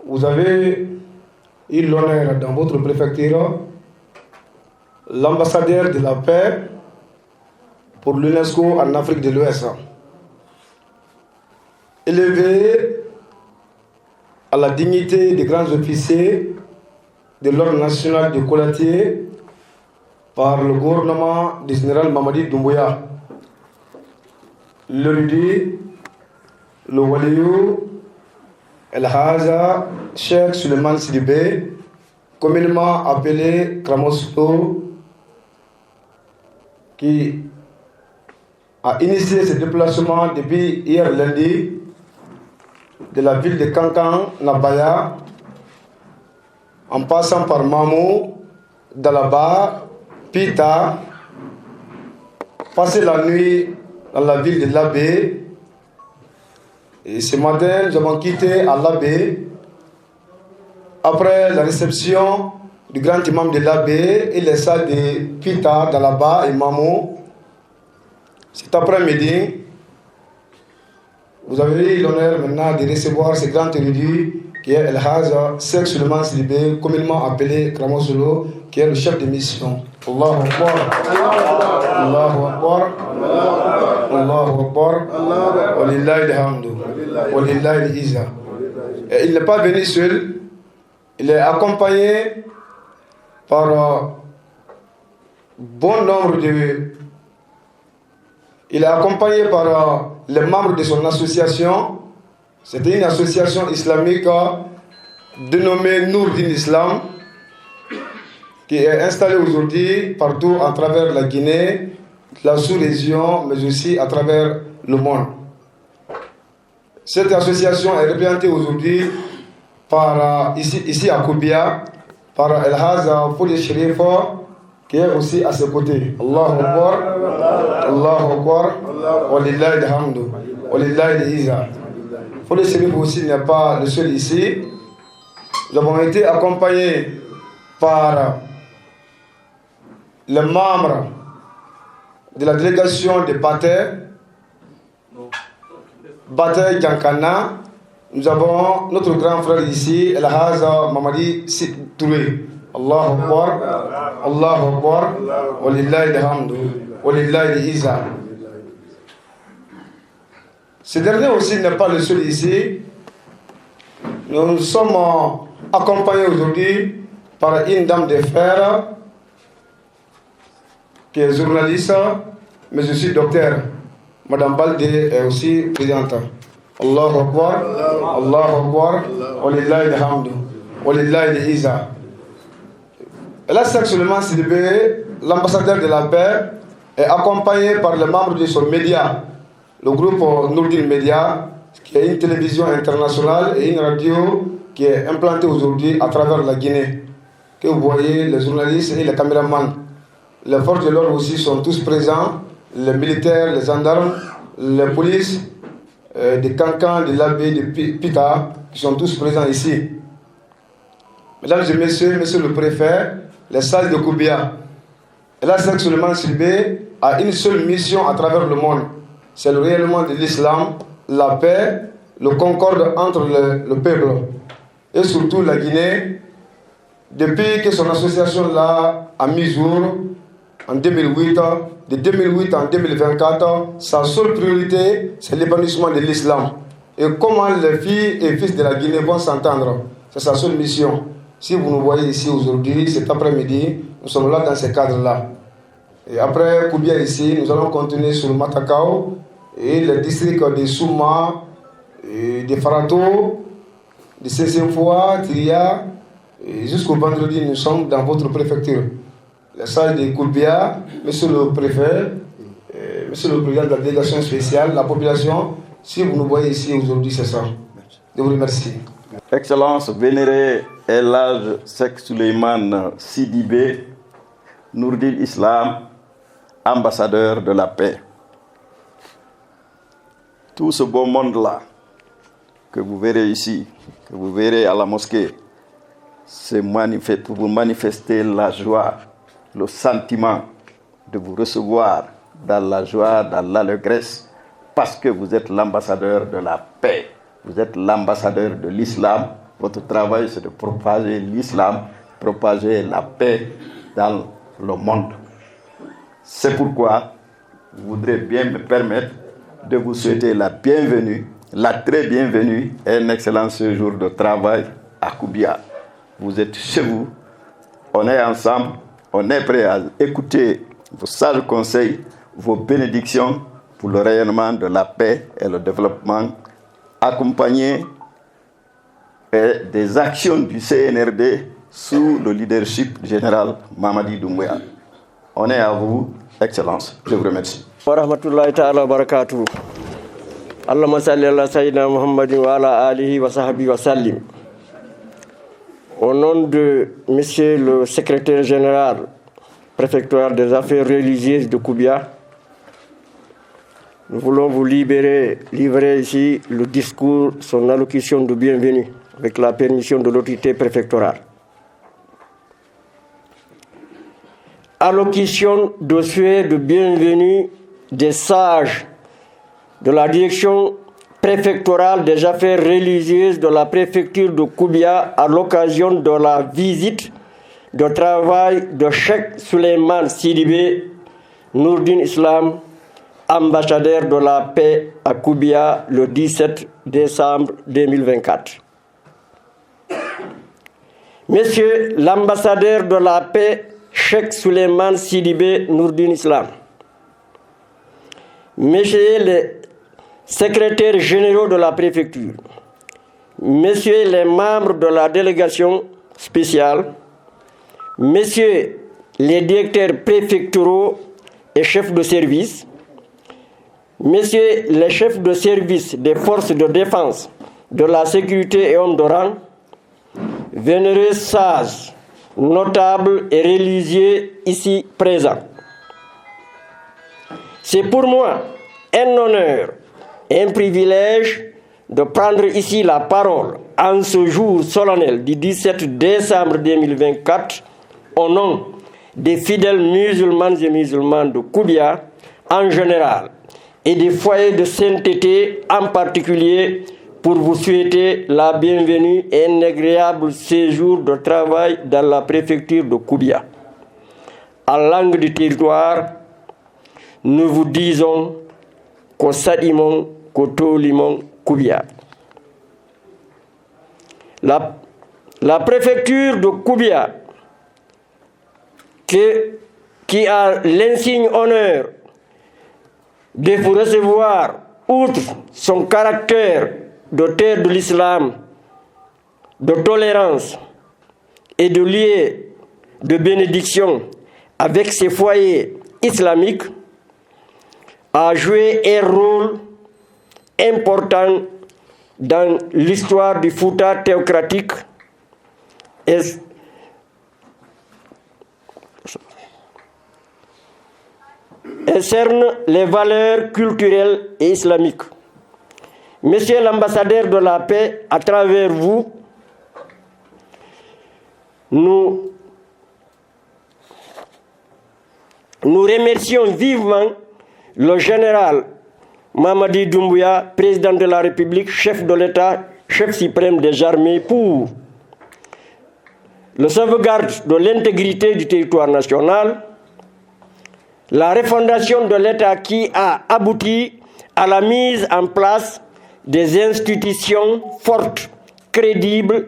vous avez eu l'honneur dans votre préfecture, l'ambassadeur de la paix pour l'UNESCO en Afrique de l'Ouest, élevé à la dignité des grands officiers de l'ordre national de Koulatier par le gouvernement du général Mamadi Doumbouya. Le Rudi, le Waliou, El Haza, Cheikh Suleiman Sidibé, communément appelé Kramosto, qui a initié ce déplacement depuis hier lundi de la ville de Kankan, Nabaya, en passant par Mamou, Dalaba, Pita, passer la nuit dans la ville de Labé. Et ce matin, nous avons quitté à Labé après la réception du grand imam de Labé et les salles de Pita, Dalaba et Mamou. Cet après-midi, vous avez eu l'honneur maintenant de recevoir ce grand érudit qui est El Haj Cheikh Souleymane Sidibé, communément appelé Kramosolo, qui est le chef de mission. Allahu Akbar, Allahu Akbar, Allahu Akbar, Walillahi alhamdu, Walillahi l'izza. Il n'est pas venu seul, il est accompagné par bon nombre de... Il est accompagné par les membres de son association. C'était une association islamique dénommée Nourdin Islam, qui est installée aujourd'hui partout à travers la Guinée, la sous-région, mais aussi à travers le monde. Cette association est représentée aujourd'hui par, ici à Koubia, par El Haj Foudi Sherif, qui est aussi à ses côtés. Allahu Akbar, Allahu Akbar, Walillahi alhamdu, Walillahi l'izza. Foudi Sherif aussi n'est pas le seul ici. Nous avons été accompagnés par les membres de la délégation de Bate Djankana. Nous avons notre grand frère ici, El Haj Mamadi Touré. Allahu Akbar, Allahu Akbar, Walillahi alhamdu, Walillahi l'izza. Ce dernier aussi n'est pas le seul ici. Nous sommes accompagnés aujourd'hui par une dame de fer qui est journaliste, mais aussi docteur. Madame Baldé est aussi présidente. Allahu Akbar, Allahu Akbar, Walillahi alhamdu, Walillahi l'izza. Et là, Cheikh Souleymane Sidibé, l'ambassadeur de la paix, est accompagné par les membres de son média, le groupe Nourdin Média, qui est une télévision internationale et une radio qui est implantée aujourd'hui à travers la Guinée. Que vous voyez, les journalistes et les caméramans. Les forces de l'ordre aussi sont tous présents, les militaires, les gendarmes, les polices, des Cancans, de l'Abbé, de Pita, qui sont tous présents ici. Mesdames et messieurs, monsieur le préfet, les salles de Koubia. Et là, Cheikh Souleymane Sidibé a une seule mission à travers le monde. C'est le rayonnement de l'islam, la paix, le concorde entre le peuple et surtout la Guinée. Depuis que son association là a mis jour en 2008, de 2008 en 2024, sa seule priorité, c'est l'épanouissement de l'islam. Et comment les filles et fils de la Guinée vont s'entendre. C'est sa seule mission. Si vous nous voyez ici aujourd'hui, cet après-midi, nous sommes là dans ce cadre-là. Et après Koubia ici, nous allons continuer sur Matakao et les districts de Souma, de Farato, de Sessenfoua, Tiria. Jusqu'au vendredi, nous sommes dans votre préfecture. La salle de Koubia, monsieur le préfet, monsieur le président de la délégation spéciale, la population, si vous nous voyez ici aujourd'hui, c'est ça. Je vous remercie. Excellence, vénéré El Haj Cheikh Souleymane Sidibé, Nourdin Islam, ambassadeur de la paix. Tout ce beau monde-là que vous verrez ici, que vous verrez à la mosquée, c'est pour vous manifester la joie, le sentiment de vous recevoir dans la joie, dans l'allégresse, parce que vous êtes l'ambassadeur de la paix. Vous êtes l'ambassadeur de l'islam. Votre travail, c'est de propager l'islam, propager la paix dans le monde. C'est pourquoi je voudrais bien me permettre de vous souhaiter la bienvenue, la très bienvenue et un excellent séjour de travail à Koubia. Vous êtes chez vous, on est ensemble, on est prêt à écouter vos sages conseils, vos bénédictions pour le rayonnement de la paix et le développement, accompagné des actions du CNRD sous le leadership général Mamadi Doumbouya. On est à vous, Excellence. Je vous remercie. Wa rahmatullahi ta'ala wa barakatuh. Allahumma salli ala Sayyidina Muhammadin wa ala alihi wa sahbihi wa sallim. Au nom de Monsieur le secrétaire général préfectoral des affaires religieuses de Koubia, nous voulons vous livrer ici le discours, son allocution de bienvenue, avec la permission de l'autorité préfectorale. Allocution de souhait de bienvenue des sages de la direction préfectorale des affaires religieuses de la préfecture de Koubia à l'occasion de la visite de travail de Cheikh Souleymane Sidibé Nourdine Islam, ambassadeur de la paix à Koubia le 17 décembre 2024. Monsieur l'ambassadeur de la paix, Cheikh Souleymane Sidibé Nourdine Islam, Messieurs les secrétaires généraux de la préfecture, Messieurs les membres de la délégation spéciale, Messieurs les directeurs préfectoraux et chefs de service, Messieurs les chefs de service des forces de défense, de la sécurité et hommes de rang, vénérés sages, notables et religieux ici présents. C'est pour moi un honneur et un privilège de prendre ici la parole en ce jour solennel du 17 décembre 2024 au nom des fidèles musulmanes et musulmanes de Koubia en général et des foyers de sainteté en particulier pour vous souhaiter la bienvenue et un agréable séjour de travail dans la préfecture de Koubia. En langue du territoire, nous vous disons ko Sadimon, ko Tolimon, Koubia. La préfecture de Koubia, qui a l'insigne honneur de vous recevoir, outre son caractère de terre de l'islam, de tolérance et de lieu de bénédiction avec ses foyers islamiques, a joué un rôle important dans l'histoire du Fouta théocratique et cerne les valeurs culturelles et islamiques. Monsieur l'ambassadeur de la paix, à travers vous, nous remercions vivement le général Mamadi Doumbouya, président de la République, chef de l'État, chef suprême des armées, pour la sauvegarde de l'intégrité du territoire national, la refondation de l'État qui a abouti à la mise en place des institutions fortes, crédibles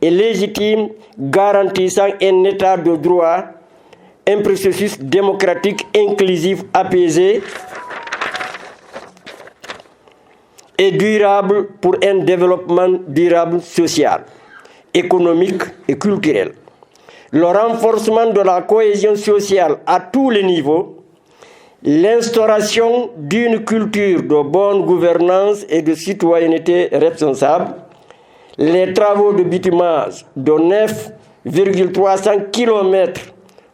et légitimes, garantissant un État de droit, un processus démocratique inclusif, apaisé et durable pour un développement durable social, économique et culturel. Le renforcement de la cohésion sociale à tous les niveaux, l'instauration d'une culture de bonne gouvernance et de citoyenneté responsable, les travaux de bitumage de 9,300 km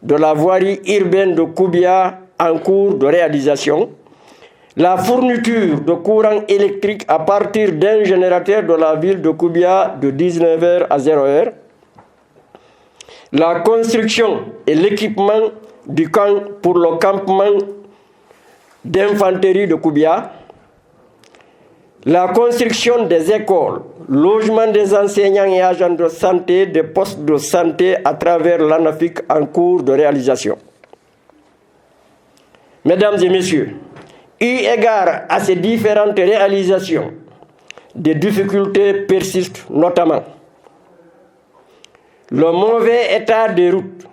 de la voirie urbaine de Koubia en cours de réalisation, la fourniture de courant électrique à partir d'un générateur de la ville de Koubia de 19h à 0h, la construction et l'équipement du camp pour le campement d'infanterie de Koubia, la construction des écoles, logement des enseignants et agents de santé, des postes de santé à travers l'ANAFIC en cours de réalisation. Mesdames et messieurs, eu égard à ces différentes réalisations, des difficultés persistent, notamment le mauvais état des routes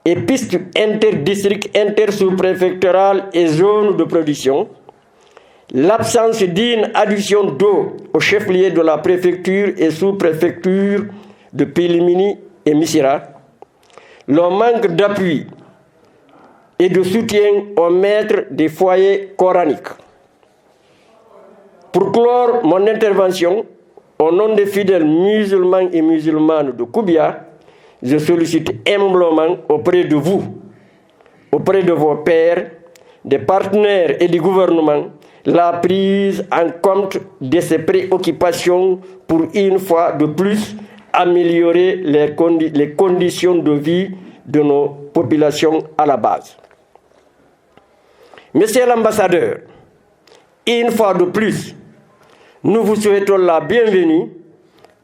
et pistes interdistricts, intersous-préfectorales et zones de production, l'absence d'une adduction d'eau au chef-lieu de la préfecture et sous-préfecture de Pilimini et Missira, le manque d'appui et de soutien aux maîtres des foyers coraniques. Pour clore mon intervention, au nom des fidèles musulmans et musulmanes de Koubia, je sollicite humblement auprès de vous, auprès de vos pairs, des partenaires et du gouvernement, la prise en compte de ces préoccupations pour une fois de plus améliorer les conditions de vie de nos populations à la base. Monsieur l'ambassadeur, une fois de plus, nous vous souhaitons la bienvenue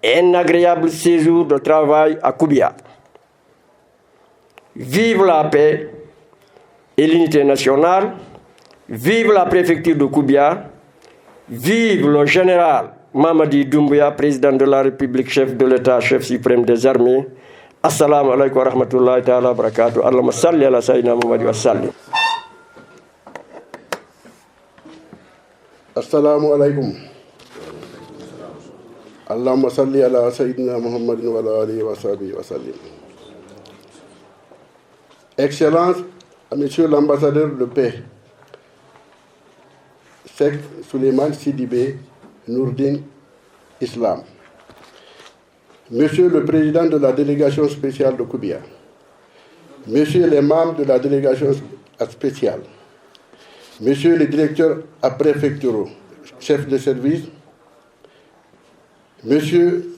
et un agréable séjour de travail à Koubia. Vive la paix et l'unité nationale, vive la préfecture de Koubia, vive le général Mamadi Doumbouya, président de la République, chef de l'État, chef suprême des armées. Assalamu alaikum wa rahmatullahi ta'ala wa barakatuh. Allahumma salli ala sayyidina Muhammad wa sallim. Assalamu alaikum. Allahumma salli ala sayyidina Muhammad wa ala alihi wa sahbihi wa sallim. Excellence, Monsieur l'ambassadeur de paix, Cheikh Souleymane Sidibé Nourdin Islam, Monsieur le président de la délégation spéciale de Koubia, Messieurs les membres de la délégation spéciale, Messieurs les directeurs préfectoraux, chefs de service, Messieurs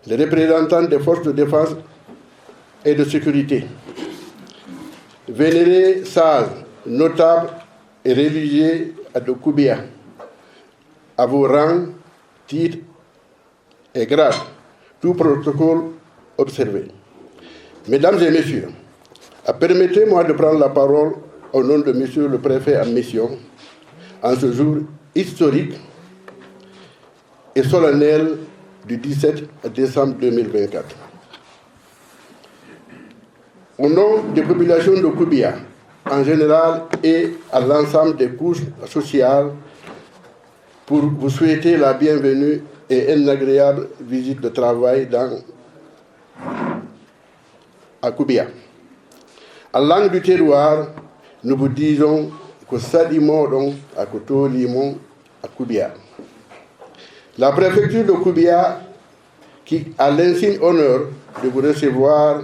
les représentants des forces de défense et de sécurité, vénérés sages, notables et religieux de Koubia, à vos rangs, titres et grades, tout protocole observé. Mesdames et messieurs, permettez-moi de prendre la parole au nom de monsieur le préfet en mission en ce jour historique et solennel du 17 décembre 2024. Au nom des populations de Koubia en général et à l'ensemble des couches sociales, pour vous souhaiter la bienvenue et une agréable visite de travail à Koubia. En langue du terroir, nous vous disons que Sadimodon à Koto Limon à Koubia. La préfecture de Koubia, qui a l'insigne honneur de vous recevoir,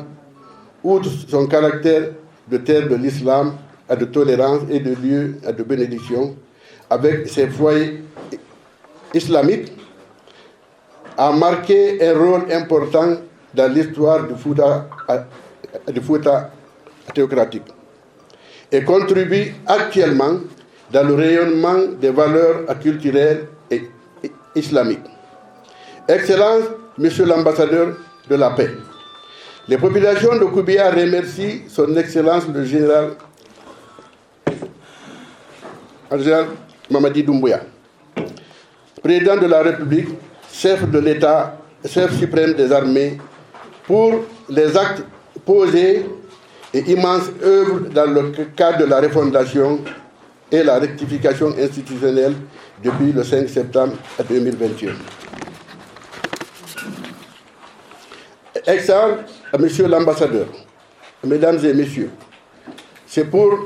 outre son caractère de terre de l'islam, de tolérance et de lieu de bénédiction, avec ses foyers islamiques, a marqué un rôle important dans l'histoire du Fouta théocratique et contribue actuellement dans le rayonnement des valeurs culturelles et islamiques. Excellence, Monsieur l'ambassadeur de la paix, les populations de Koubia remercient son Excellence le général Mamadi Doumbouya, président de la République, chef de l'État, chef suprême des armées, pour les actes posés et immenses œuvres dans le cadre de la refondation et la rectification institutionnelle depuis le 5 septembre 2021. Excellent, Monsieur l'ambassadeur, Mesdames et Messieurs, c'est pour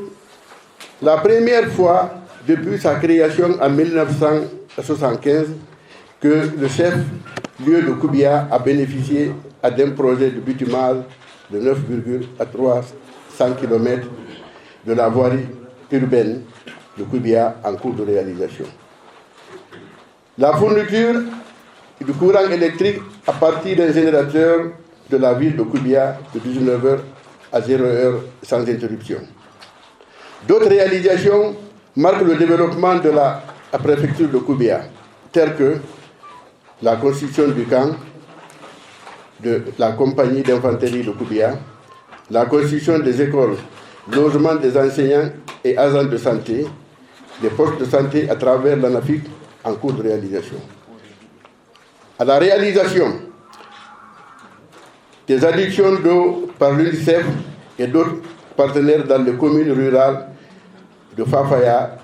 la première fois depuis sa création en 1975 que le chef-lieu de Koubia a bénéficié d'un projet de bitumage de 9,300 km de la voirie urbaine de Koubia en cours de réalisation. La fourniture du courant électrique à partir d'un générateur de la ville de Koubia de 19h à 0h sans interruption. D'autres réalisations marquent le développement de la préfecture de Koubia, telles que la construction du camp de la compagnie d'infanterie de Koubia, la construction des écoles, logement des enseignants et agents de santé, des postes de santé à travers l'ANAFIC en cours de réalisation. À la réalisation des adductions d'eau par l'UNICEF et d'autres partenaires dans les communes rurales de Fafaya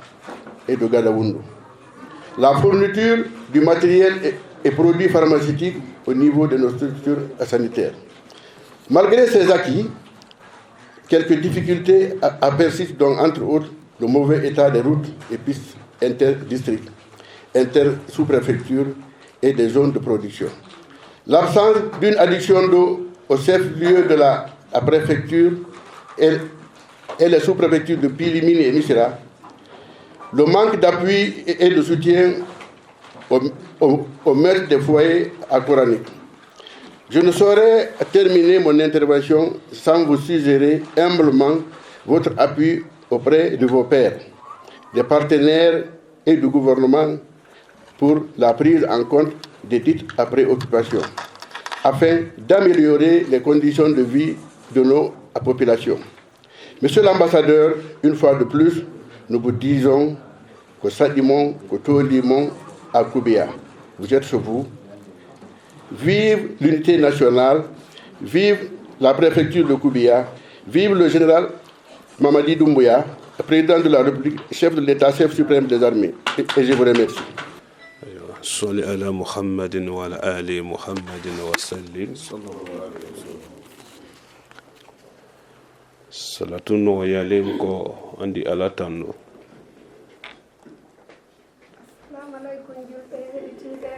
et de Gadawoundou. La fourniture du matériel et produits pharmaceutiques au niveau de nos structures sanitaires. Malgré ces acquis, quelques difficultés persistent, donc entre autres le mauvais état des routes et pistes interdistricts, inter-sous-préfectures et des zones de production. L'absence d'une adduction d'eau au chef-lieu de la préfecture et les sous-préfectures de Pilimini et Missira, le manque d'appui et de soutien au maître des foyers à coranique. Je ne saurais terminer mon intervention sans vous suggérer humblement votre appui auprès de vos pairs, des partenaires et du gouvernement pour la prise en compte des titres après occupation, afin d'améliorer les conditions de vie de nos populations. Monsieur l'ambassadeur, une fois de plus, nous vous disons que Sadimon, que Tolimon, à Koubia, vous êtes chez vous. Vive l'unité nationale, vive la préfecture de Koubia, vive le général Mamadi Doumbouya, président de la République, chef de l'État, chef suprême des armées. Et je vous remercie. صل على محمد وعلى آل محمد وسلم salatu no yalen ko andi ala tanno. Assalamu alaikum julɓe heɗitiɓe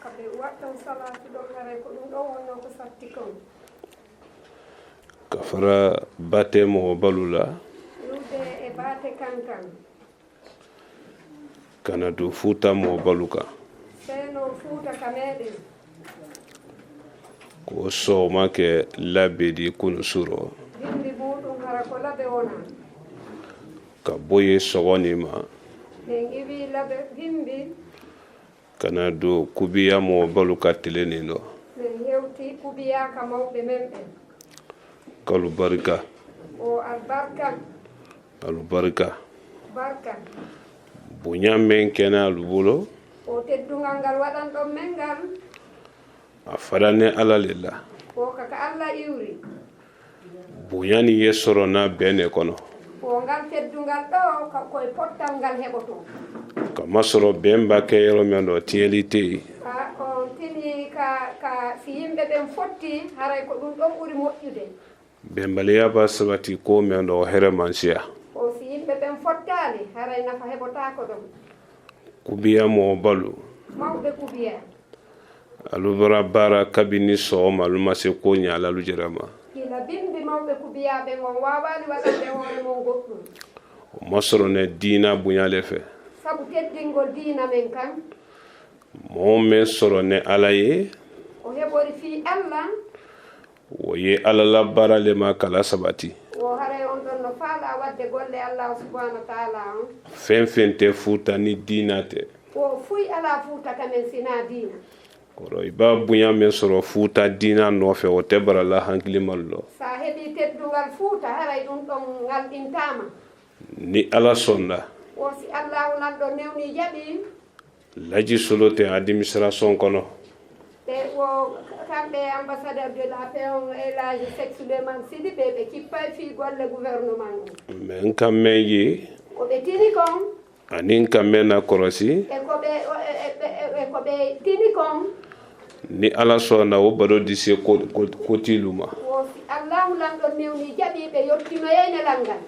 kaɓe waɗɗon salatu ɗon hare ko ɗum ɗon wonno ko satti kon kafara bate mo balula lude e bate kankan kana do futa mo baluka seno fuuta ka meɗen ko sowma ke labbedi kunu suro bindi muɗum hara ko laɓe wona ka boye sogonima ɓe giwi laɓe bimbi kana do kubiya mo baluka teleni ɗo min hewti kubiyaka mawɓe men ɓen kalu barika o albarka alubarika barka buña men kena alubulo o teddungal ngal waɗan ɗon men ngal a fadane ala lilla o kaka allah iwri buñani ye sorona bene kono o ngal teddungal ɗo koye pottal ngal heɓoto kama soro bemba ke yero men ɗo tiyeli teyi on tini ka si yimɓe ɓen fotti haray ko ɗum ɗon ɓuri moƴƴude bembaliya ba sabati ko men ɗo here mansiya o si yimɓe ɓen fottali haray nafa heɓotako ɗon kubiya mo balu mawɓe kubiya alubara bara kabini sowma alumase ko ñalalu jerama kila bimbi mawɓe kubiyaɓe on wawani waɗande hoore mon goɗɗum o masorone dina buñale fe sabu teddingol dina men kan mo men sorone ala ye o heɓori fi allah wo ye ala la bara le ma kala sabati o haray on ɗon no faala wadde golle allah subhanahu wa taala on fen fen te futa ni dina te o fuy ala fuuta kamen sina dina koro iba buña men soro futa dina nofe o te bara la hankilimal lo sa heɓi teddungal fuuta haray ɗum ɗon ngalɗintama ni ala sonda o si allahu nan ɗo newni jaɓi laji solo te administration kono ɓe o kamɓe ambassadeur de la paix on elage Seck Souleymane Sidi ɓe kippay fi golle gouvernement o men kam men yi koɓe tini kon anin kam men na korosi e koɓe tini kon ni ala sonda wo baɗo dise kotiluma o si allahu lan ɗo newni jaɓi ɓe yottinoyene langal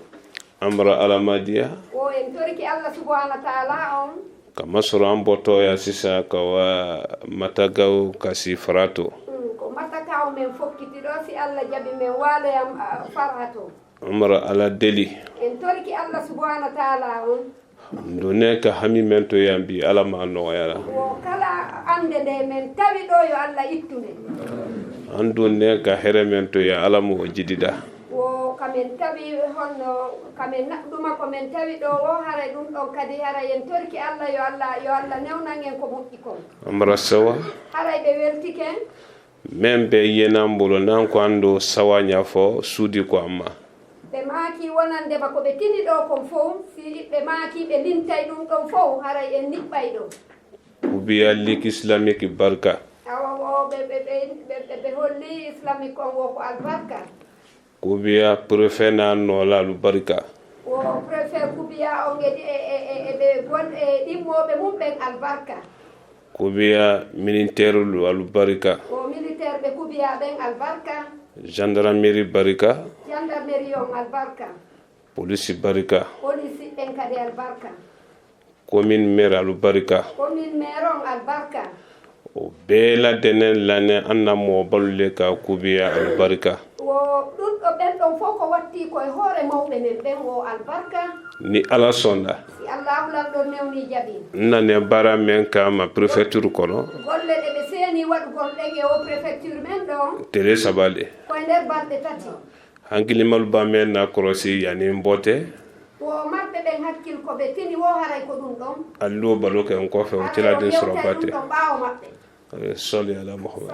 amra alamadiya o en toriki allah subhanahu wa taala on kama soro an botoya sisa kawa matagaw kasi farato ko matakaw men fokkiti ɗo si allah jaɓi men waaloyam farato amra ala deli en toriki allah subhanahu wa taala on ndone ka hami men to yambi ala ma noyala o kala ande nde men tawi ɗo yo allah ittude andone ka here men to ya ala mo jidida o kamen tawi honno kamen naɗɗuma ko men tawi ɗo o haray ɗum ɗon kadi haray en torki allah yo allah newnan en ko moƴƴi kon amra sawa haray ɓe weltike men ɓe yenambulo nan ko ando sawaña fo suudi ko amma ɓe maaki wonandema ko ɓe tini ɗo kon fof si ɓe maaki ɓe lintay ɗum ɗon fof haray en niɓɓay ɗo ubiya lik islamique barka awa o ɓe holli islamique on wo ko albarka kubiya préfet na nolalu barka o préfet kubiya on ɓe gon e ɗimmoɓe mum ɓen albarka kubiya militaire lu alu barka o militaire ɓe kubiya ɓen albarka gendarmerie barka gendarmerie on albarka police barka police ɓen kadi albarka commune maire albarka commune maire on albarka o bee la denen lane anna mo balle ka kubiya albarka wo ɗum ɗo ɓen ɗon fof ko watti koye hoore mawɓe men ɓen o albarka ni ala sonda si allahu lalɗo newni jaɓi nane bara men kama préfecture kono golle ɗe ɓe seeni waɗugol ɗen e o préfecture men ɗon télé sabalɗe koye nder balɗe tati hankilimal ba men na korosi yani mbote wo maɓɓe ɓen hakkil ko ɓe tini wo haray ko ɗum ɗon alluwo baloke on kofe o tiladin sorobate ɗum ɗon ɓaawo maɓɓe صلي على محمد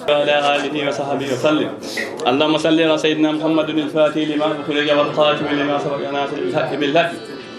وعلى آله وصحبه وسلم اللهم صل على سيدنا محمد الفاتح لما أخرج والخاتم لما سبق ناصر الحق بالحق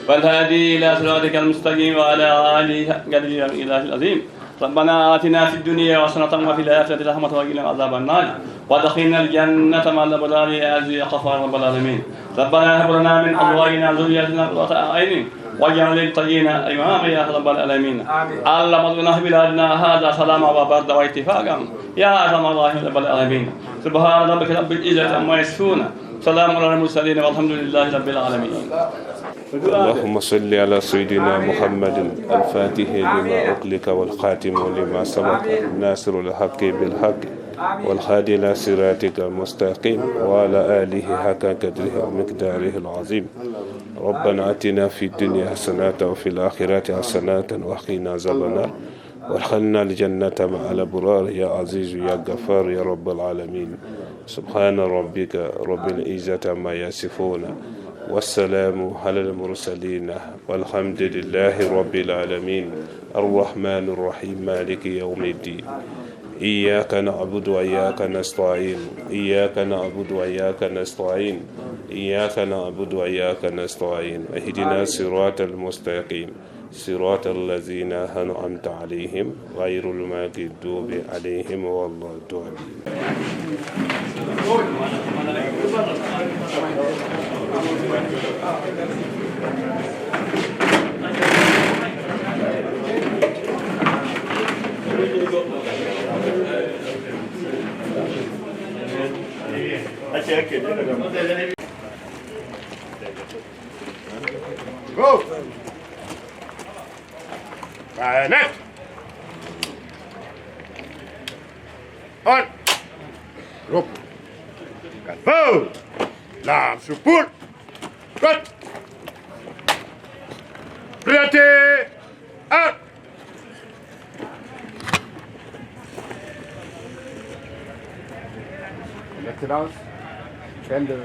والهادي إلى صراطك المستقيم وعلى آله حق قدره الإله العظيم ربنا آتنا في الدنيا حسنة وفي الآخرة رحمة وقنا عذاب النار وادخلنا الجنة مع الأبرار يا عزيز يا غفار رب العالمين ربنا هب لنا من أزواجنا وذرياتنا قرة أعين واجعل للمتقين إماما يا رب العالمين اللهم ارزقنا في بلادنا هذا سلاما وبردا واتفاقا يا أرحم الراحمين رب العالمين سبحان ربك رب العزة عما يصفون سلام على المرسلين والحمد لله رب العالمين. اللهم صل على سيدنا محمد الفاتح لما أغلق والخاتم لما سبق ناصر الحق بالحق والهادي إلى صراطك المستقيم وعلى آله حق قدره ومقداره العظيم. ربنا آتنا في الدنيا حسنة وفي الآخرة حسنة وقنا عذاب النار وادخلنا الجنة مع الأبرار يا عزيز يا غفار يا رب العالمين. سبحان ربك رب العزة عما يصفون والسلام على المرسلين والحمد لله رب العالمين. الرحمن الرحيم مالك يوم الدين إياك نعبد وإياك نستعين إياك نعبد وإياك نستعين إياك نعبد وإياك نستعين اهدنا الصراط المستقيم صراط الذين أنعمت عليهم غير المغضوب عليهم ولا الضالين. Go! Bayonet! On! Groupe! Calme! L'arme sous poule! Cut! Priorité! Un! Excellence, fin de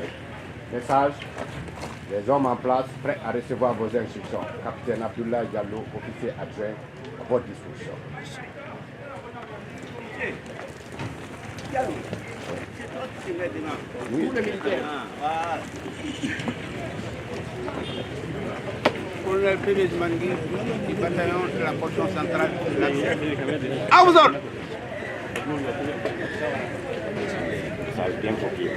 message. Les hommes en place, prêts à recevoir vos instructions. Capitaine Abdullah Diallo, officier adjoint, à votre disposition. Oui. Colonel Pérez Mangui, du bataillon de la portion centrale. À vos ordres! Ça a bien copié.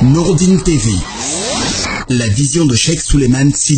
Nourdine TV, la vision de Cheikh Souleymane Sy.